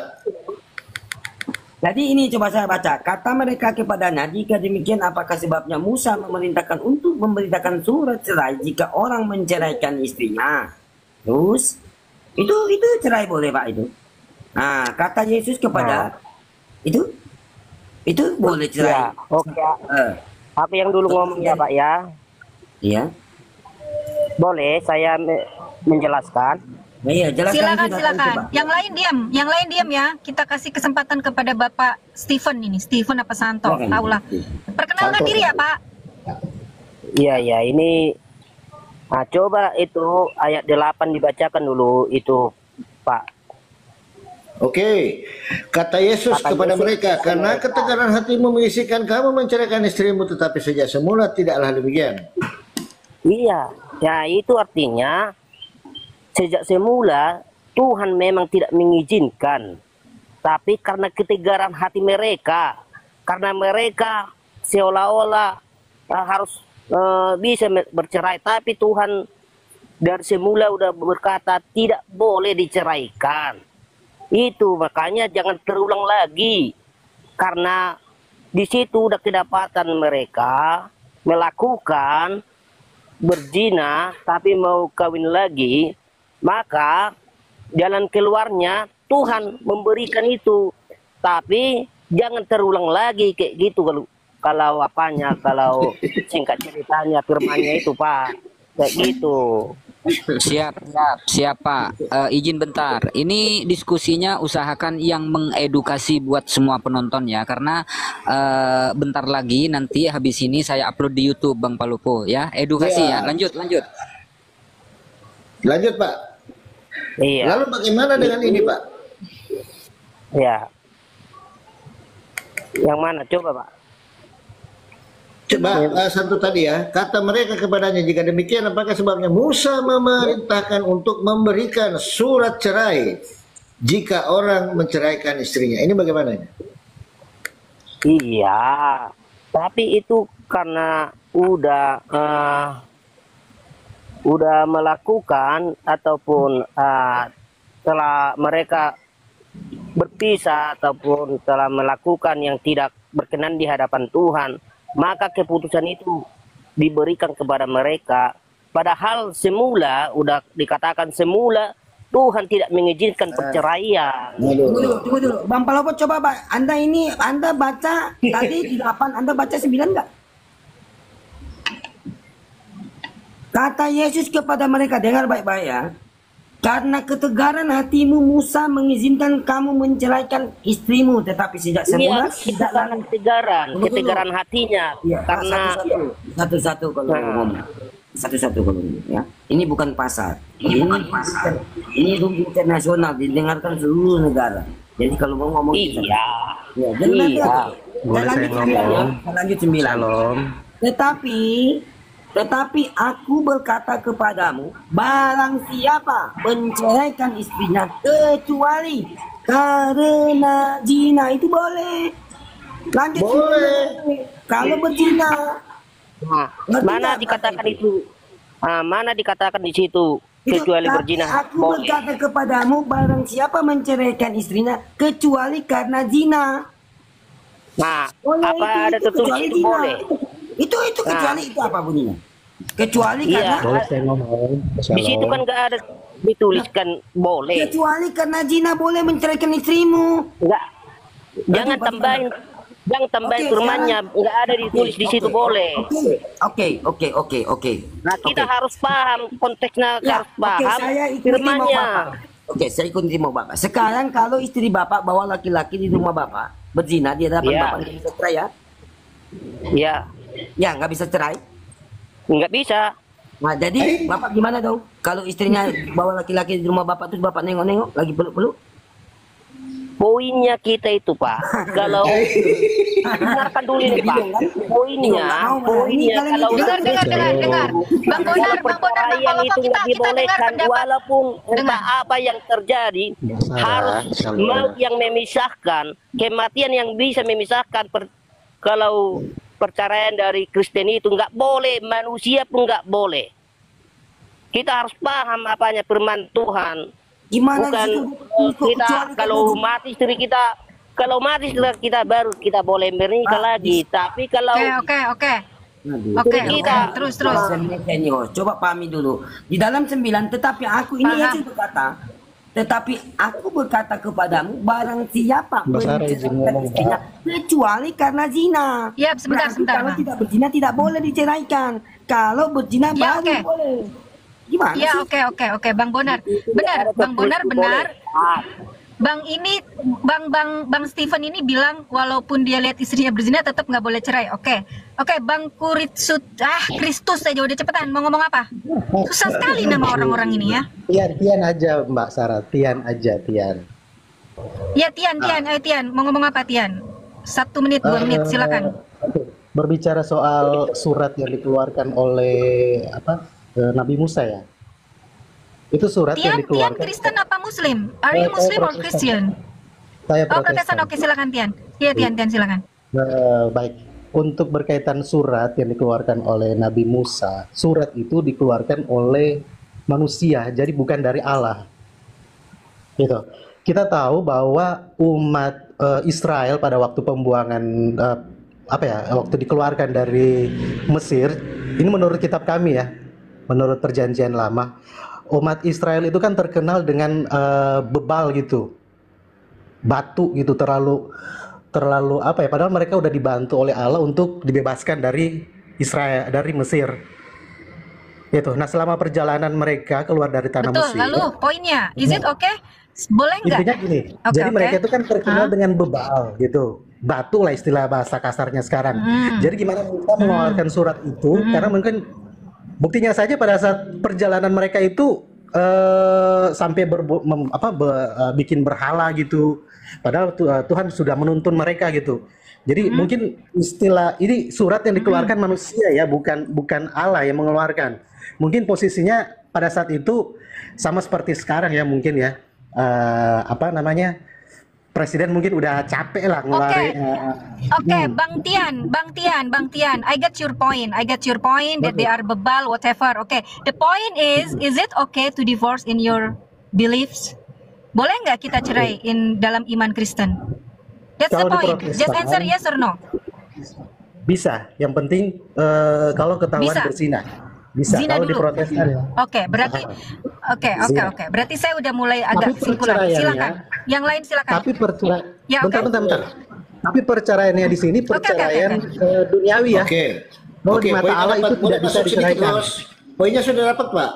Jadi ini coba saya baca. Kata mereka kepadanya, jika demikian apakah sebabnya Musa memerintahkan untuk memberitakan surat cerai jika orang menceraikan istrinya? Terus itu cerai boleh Pak itu. Nah, kata Yesus kepada itu boleh cerai. Ya, oke. Apa yang dulu ngomong ya Pak ya? Iya. Boleh saya menjelaskan? Nah, iya, jelaskan itu Silakan. Pak. Yang lain diam ya. Kita kasih kesempatan kepada Bapak Stephen ini. Stephen apa Santo? Silakan. Taulah. Perkenalkan Santo. diri ya, Pak. Iya, ini coba itu ayat 8 dibacakan dulu itu, Pak. Oke, kata Yesus kepada mereka, karena ketegaran hatimu mengisikan kamu menceraikan istrimu, tetapi sejak semula tidaklah demikian. Iya, ya itu artinya sejak semula Tuhan memang tidak mengizinkan, tapi karena ketegaran hati mereka, karena mereka seolah-olah harus bisa bercerai, tapi Tuhan dari semula udah berkata tidak boleh diceraikan. Itu makanya jangan terulang lagi, karena di situ udah kedapatan mereka melakukan berzina tapi mau kawin lagi, maka jalan keluarnya Tuhan memberikan itu, tapi jangan terulang lagi kayak gitu kalau kalau singkat ceritanya firmannya itu Pak kayak gitu. Siap Pak. Izin bentar. Ini diskusinya usahakan yang mengedukasi buat semua penonton ya, karena bentar lagi nanti habis ini saya upload di YouTube Bang Palopo ya. Edukasi ya. Lanjut. Lanjut Pak. Iya. Lalu bagaimana dengan ini Pak? Ya. Yang mana coba Pak? Coba satu tadi ya, kata mereka kepadanya, jika demikian apakah sebabnya Musa memerintahkan untuk memberikan surat cerai jika orang menceraikan istrinya? Ini bagaimana? Iya, tapi itu karena udah melakukan ataupun telah mereka berpisah ataupun telah melakukan yang tidak berkenan di hadapan Tuhan, maka keputusan itu diberikan kepada mereka. Padahal semula udah dikatakan semula Tuhan tidak mengizinkan perceraian. Tunggu dulu. Bang Palopo coba Pak, Anda baca tadi 8, Anda baca 9 enggak? Kata Yesus kepada mereka, dengar baik-baik ya. Karena ketegaran hatimu Musa mengizinkan kamu menceraikan istrimu, tetapi sejak semula Iya, ketegaran hatinya. Ya, Karena satu-satu kalau ngomong. Satu-satu kalau ngomong ya. Ini bukan pasar. Ini hukum internasional didengarkan seluruh negara. Jadi kalau mau ngomong iya. Ya, jadi nanti Boleh saya ngomong? lanjut 9. Shalom. Tetapi aku berkata kepadamu, barang siapa menceraikan istrinya kecuali karena zina, itu boleh. Lanjut. Boleh. Kalau berzina. Mana dikatakan itu? Mana dikatakan di situ kecuali berzina? Aku berkata kepadamu, barang siapa menceraikan istrinya kecuali karena zina. Nah, apa ada tertulis itu boleh? Itu kecuali itu apa bunyinya? Kecuali karena Boleh saya ngomong? di situ kan nggak ada dituliskan boleh. kecuali karena zina boleh menceraikan istrimu. Enggak. Jangan tambahin Yang tambahin firmannya nggak ada ditulis di situ boleh. Oke. Nah kita harus paham konteksnya, Ya, harus paham saya ikuti mau firmannya. Bapak. Oke, saya ikuti mau Bapak. Sekarang kalau istri Bapak bawa laki-laki di rumah Bapak berzina di hadapan Iya. Bapak, nggak bisa cerai ya? Ya, Ya, nggak bisa cerai. nggak bisa. Nah, jadi Bapak gimana dong? Kalau istrinya bawa laki-laki di rumah Bapak terus Bapak nengok-nengok lagi peluk-peluk? Poinnya kita itu Pak, kalau dengarkan dulu ini Pak, poinnya kalau dengar. Bang Bonar, perceraian itu nggak dibolehkan walaupun entah apa yang terjadi, harus maut yang memisahkan, kematian yang bisa memisahkan. Kalau perceraian dari Kristen itu nggak boleh, manusia pun nggak boleh. Kita harus paham apanya firman Tuhan. Gimana Bukan kita kalau mati istri kita baru kita boleh menikah lagi. Tapi kalau Oke. Terus. Coba pahami dulu. Di dalam 9, tetapi aku ini Yesus berkata, tetapi aku berkata kepadamu, barang siapa menceraikan istrinya kecuali karena zina. Ya, sebentar. Kalau tidak berzina tidak boleh diceraikan. Kalau berzina baru boleh. Gimana ya, sih? oke, Bang Bonar. Benar. Bang Stephen ini bilang walaupun dia lihat istrinya berzina tetap nggak boleh cerai. Oke, Bang Kristus aja udah cepetan mau ngomong apa? Susah sekali nama orang-orang ini ya. Tian aja Mbak Sarah, Tian aja. Ya Tian, mau ngomong apa Tian? 1 menit, 2 menit, silakan. Berbicara soal surat yang dikeluarkan oleh Nabi Musa ya. Itu surat yang Tian dikeluarkan. Kristen apa Muslim? Are you Muslim or Christian? Saya Protestan. Oke, silakan Tian. Iya Tian, silakan. Baik. Untuk berkaitan surat yang dikeluarkan oleh Nabi Musa, surat itu dikeluarkan oleh manusia, jadi bukan dari Allah. Gitu. Kita tahu bahwa umat Israel pada waktu pembuangan waktu dikeluarkan dari Mesir, ini menurut kitab kami ya, menurut perjanjian lama, umat Israel itu kan terkenal dengan bebal gitu, batu gitu, terlalu padahal mereka udah dibantu oleh Allah untuk dibebaskan dari Israel, dari Mesir gitu. Nah, selama perjalanan mereka keluar dari tanah Mesir, lalu poinnya, is it okay? Boleh nggak? intinya gini, jadi mereka itu kan terkenal dengan bebal gitu, batu lah istilah bahasa kasarnya sekarang. Jadi gimana kita mengeluarkan surat itu, karena mungkin buktinya saja pada saat perjalanan mereka itu sampai bikin berhala gitu. Padahal Tuhan sudah menuntun mereka gitu. Jadi mungkin istilah ini surat yang dikeluarkan manusia ya, bukan Allah yang mengeluarkan. Mungkin posisinya pada saat itu sama seperti sekarang ya mungkin ya. Presiden mungkin udah capek lah ngeluarin. Oke, Bang Tian, I get your point that they are bebal, whatever. Okay, the point is it okay to divorce in your beliefs? Boleh nggak kita cerai dalam iman Kristen? That's the point. Just answer yes or no. Bisa. Yang penting kalau ketahuan berzina. Bisa. Zina Kalau di dulu. Protestan ya. Berarti Berarti saya udah mulai agak kesimpulan. Silakan. Yang lain silakan. Tapi perceraian. Ya, Bentar. Tapi perceraiannya di sini perceraian duniawi ya. Bahwa di mata Allah itu tidak bisa diceraikan. Poinnya sudah dapat, Pak.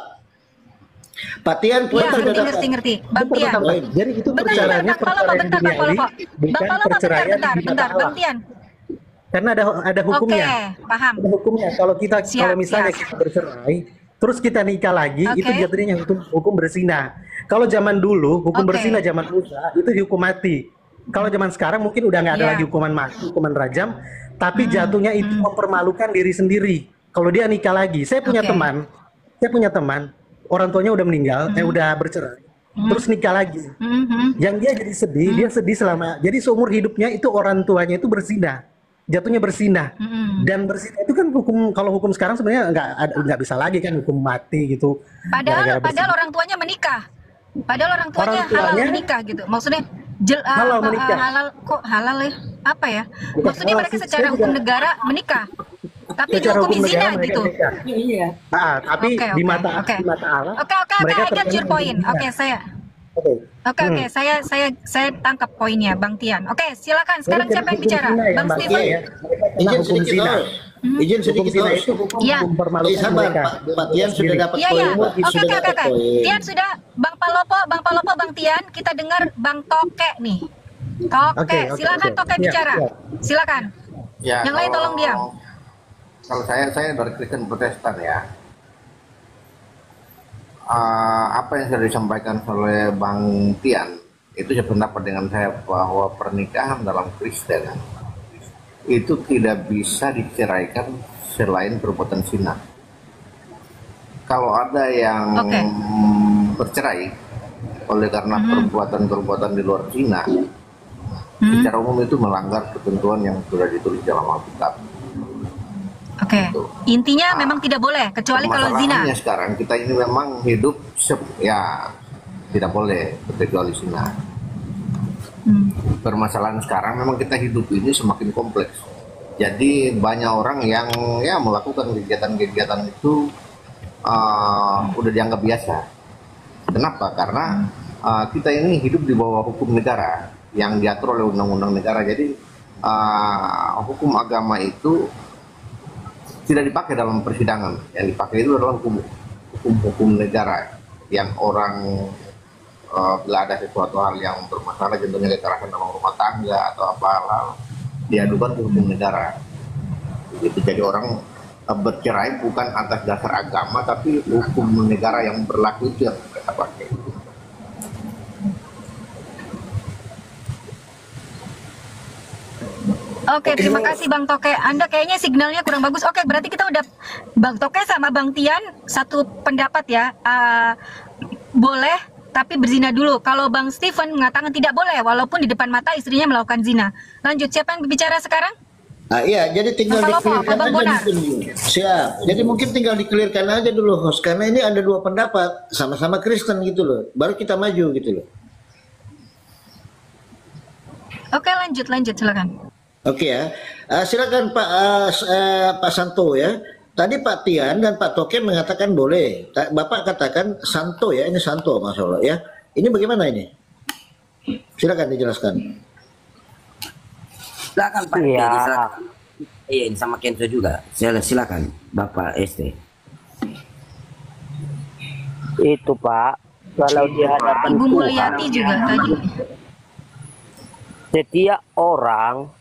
Pak Tian, poin sudah dapat. Ngerti. Bang Tian. Jadi itu perceraiannya perceraian duniawi, bukan perceraian di mata Allah. Bang Tian. Karena ada hukumnya. Paham. Ada hukumnya. Kalau misalnya kita bercerai, terus kita nikah lagi, itu jatuhnya hukum berzina. Kalau zaman dulu hukum berzina zaman Musa itu dihukum mati. Kalau zaman sekarang mungkin udah nggak ada lagi hukuman mati, hukuman rajam, tapi jatuhnya itu mempermalukan diri sendiri. Kalau dia nikah lagi, saya punya teman, orang tuanya udah meninggal, udah bercerai, terus nikah lagi. Yang dia jadi sedih, dia sedih selama, jadi seumur hidupnya itu orang tuanya itu berzina. Jatuhnya berzina. Dan berzina itu kan hukum, kalau hukum sekarang sebenarnya nggak bisa lagi kan hukum mati gitu. Padahal orang tuanya menikah. Padahal orang tuanya halal menikah gitu. Maksudnya halal halal ya? Apa ya? Maksudnya mereka secara hukum negara menikah. Tapi dihukumi zina gitu. Iya. Tapi di mata Allah. Oke, I get your point. Oke, saya. Oke, saya tangkap poinnya, Bang Tian. Oke, silakan. Sekarang siapa yang bicara? Bang Steven. Izin sedikit, izin sedikit, Iya. Sabar, Pak Tian sudah dapat poin. Oke. Tian sudah, Bang Palopo, Bang Tian. Kita dengar Bang Toke nih. Toke, silakan Toke bicara. Silakan. Ya, yang lain tolong diam. Kalau saya dari Kristen Protestan ya. Apa yang sudah disampaikan oleh Bang Tian itu sependapat dengan saya bahwa pernikahan dalam Kristen itu tidak bisa diceraikan selain perbuatan zina. Kalau ada yang bercerai oleh karena perbuatan-perbuatan di luar zina, secara umum itu melanggar ketentuan yang sudah ditulis dalam Alkitab. Oke. Intinya memang tidak boleh kecuali kalau zina. Masalahnya sekarang kita ini memang hidup ya tidak boleh kecuali zina. Permasalahan sekarang memang kita hidup ini semakin kompleks. Jadi banyak orang yang ya melakukan kegiatan-kegiatan itu udah dianggap biasa. Kenapa? Karena kita ini hidup di bawah hukum negara yang diatur oleh undang-undang negara. Jadi hukum agama itu tidak dipakai dalam persidangan. Yang dipakai itu adalah hukum negara yang orang bila ada sesuatu hal yang bermasalah, contohnya kekerasan dalam rumah tangga atau apa, diadukan ke hukum negara. Itu jadi orang bercerai bukan atas dasar agama, tapi hukum negara yang berlaku itu yang mereka pakai. Oke, terima kasih Bang Toke. Anda kayaknya signalnya kurang bagus. Oke, berarti kita udah Bang Toke sama Bang Tian satu pendapat ya. Boleh, tapi berzina dulu. Kalau Bang Steven mengatakan tidak boleh, walaupun di depan mata istrinya melakukan zina. Lanjut, siapa yang berbicara sekarang? Iya, jadi tinggal dikelirkan aja dulu. Siap. Jadi mungkin tinggal dikelirkan aja dulu, host. Karena ini ada dua pendapat, sama-sama Kristen gitu loh. Baru kita maju gitu loh. Oke, lanjut, silakan. Oke ya, silakan Pak Santo ya. Tadi Pak Tian dan Pak Toke mengatakan boleh. Bapak katakan Santo ya, ini Santo Masya Allah ya. Ini bagaimana ini? Silakan dijelaskan. Silakan Pak. Iya. Iya, ini sama Kenzo juga. Silakan Bapak ST. Itu Pak, kalau di hadapan Ibu Mulyati juga tadi. Setiap orang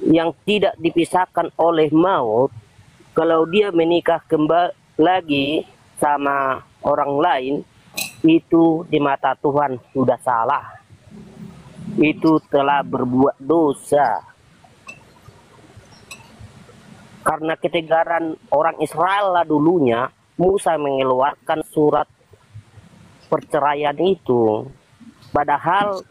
yang tidak dipisahkan oleh maut, kalau dia menikah kembali lagi sama orang lain, itu di mata Tuhan sudah salah. Itu telah berbuat dosa. Karena ketegaran orang Israel lah dulunya, Musa mengeluarkan surat perceraian itu. Padahal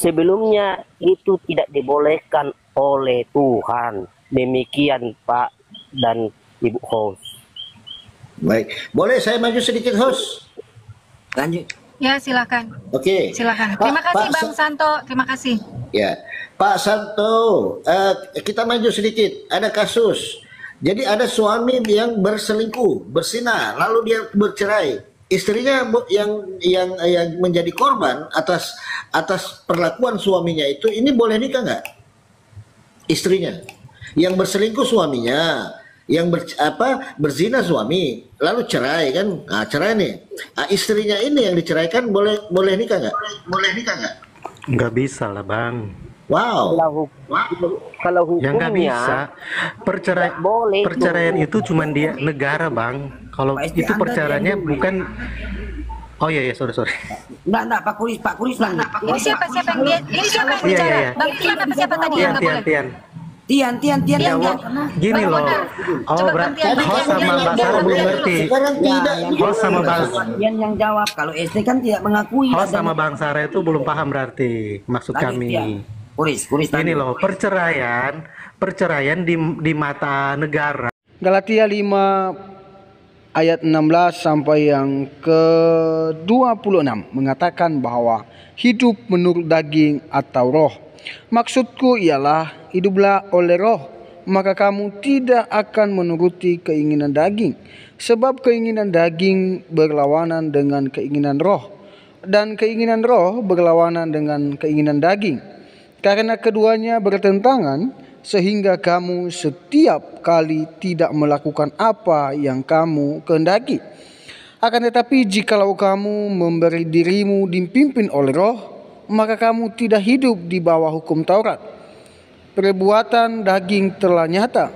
sebelumnya itu tidak dibolehkan oleh Tuhan. Demikian Pak dan Ibu host. Baik, boleh saya maju sedikit host? Lanjut. Ya, silakan. Oke. Silakan. Terima kasih Bang Santo. Terima kasih. Ya, Pak Santo, kita maju sedikit. Ada kasus. Jadi ada suami yang berselingkuh, berzina, lalu dia bercerai. Istrinya yang menjadi korban atas perlakuan suaminya itu, ini boleh nikah nggak? Istrinya yang berselingkuh suaminya, yang berzina suami, lalu cerai kan? Nah, cerai nih. Nah, istrinya ini yang diceraikan boleh nikah nggak? Boleh nikah nggak? Nggak bisa lah Bang. Wow. Kalau hukumnya ya nggak bisa. Perceraian itu cuma dia negara Bang. Kalau itu perceraiannya bukan. Oh iya sorry. Enggak Pak Kuris lah. Ini siapa yang bicara? Iya. Bang Tian apa siapa tadi yang nggak boleh? Tian. Gini loh. Oh berarti host sama Mbak Sarah belum ngerti. Host sama Bang Tian yang jawab. Kalau SD kan tidak mengakui. Host sama Bang Sarah itu belum paham berarti maksud kami. Kuris. Ini loh perceraian di mata negara. Galatia 5 ayat 16 sampai yang ke-26 mengatakan bahwa hidup menurut daging atau roh. Maksudku ialah hiduplah oleh roh, maka kamu tidak akan menuruti keinginan daging. Sebab keinginan daging berlawanan dengan keinginan roh. dan keinginan roh berlawanan dengan keinginan daging. Karena keduanya bertentangan, sehingga kamu setiap kali tidak melakukan apa yang kamu kehendaki. Akan tetapi jikalau kamu memberi dirimu dipimpin oleh roh, maka kamu tidak hidup di bawah hukum Taurat. Perbuatan daging telah nyata,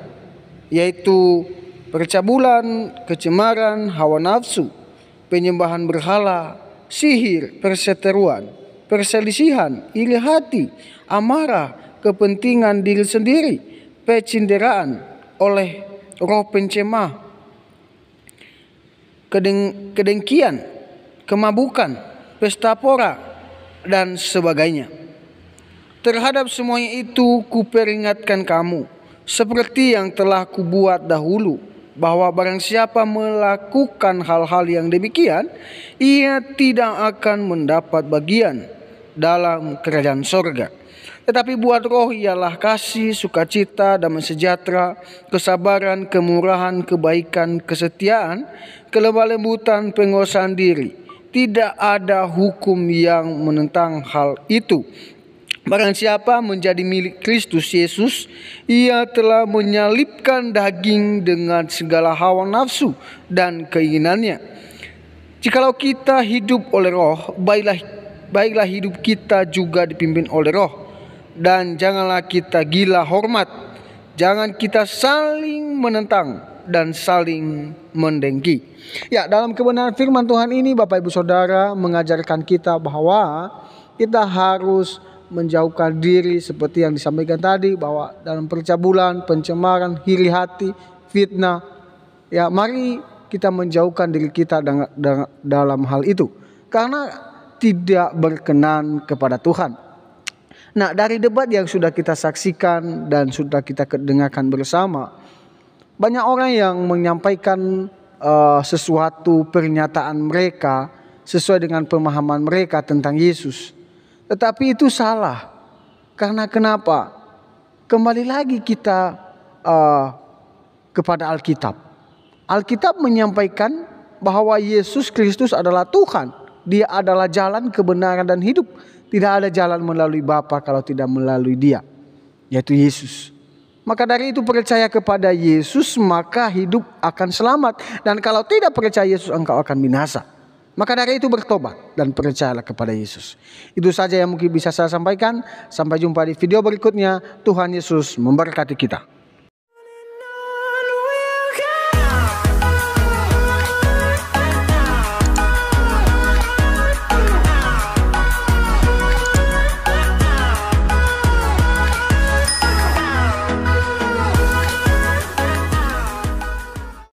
yaitu percabulan, kecemaran, hawa nafsu, penyembahan berhala, sihir, perseteruan, perselisihan, iri hati, amarah, kepentingan diri sendiri, pecinderaan oleh roh pencemah, kedengkian, kemabukan, pesta pora, dan sebagainya. Terhadap semuanya itu kuperingatkan kamu, seperti yang telah kubuat dahulu, bahwa barang siapa melakukan hal-hal yang demikian, ia tidak akan mendapat bagian dalam kerajaan sorga. Tetapi buat roh ialah kasih, sukacita, damai sejahtera, kesabaran, kemurahan, kebaikan, kesetiaan, kelemah lembutan, penguasaan diri. Tidak ada hukum yang menentang hal itu. Barang siapa menjadi milik Kristus Yesus, ia telah menyalibkan daging dengan segala hawa nafsu dan keinginannya. Jikalau kita hidup oleh roh, baiklah hidup kita juga dipimpin oleh roh. Dan janganlah kita gila hormat, jangan kita saling menentang dan saling mendengki. Ya, dalam kebenaran firman Tuhan ini Bapak Ibu Saudara mengajarkan kita bahwa kita harus menjauhkan diri seperti yang disampaikan tadi, bahwa dalam percabulan, pencemaran, iri hati, fitnah, ya mari kita menjauhkan diri kita dalam hal itu, karena tidak berkenan kepada Tuhan. Nah, dari debat yang sudah kita saksikan dan sudah kita dengarkan bersama, banyak orang yang menyampaikan sesuatu pernyataan mereka sesuai dengan pemahaman mereka tentang Yesus. Tetapi itu salah. Karena kenapa? Kembali lagi kita kepada Alkitab. Alkitab menyampaikan bahwa Yesus Kristus adalah Tuhan. Dia adalah jalan, kebenaran, dan hidup. Tidak ada jalan melalui Bapa kalau tidak melalui Dia, yaitu Yesus. Maka dari itu percaya kepada Yesus, maka hidup akan selamat. Dan kalau tidak percaya Yesus, engkau akan binasa. Maka dari itu bertobat dan percayalah kepada Yesus. Itu saja yang mungkin bisa saya sampaikan. Sampai jumpa di video berikutnya. Tuhan Yesus memberkati kita.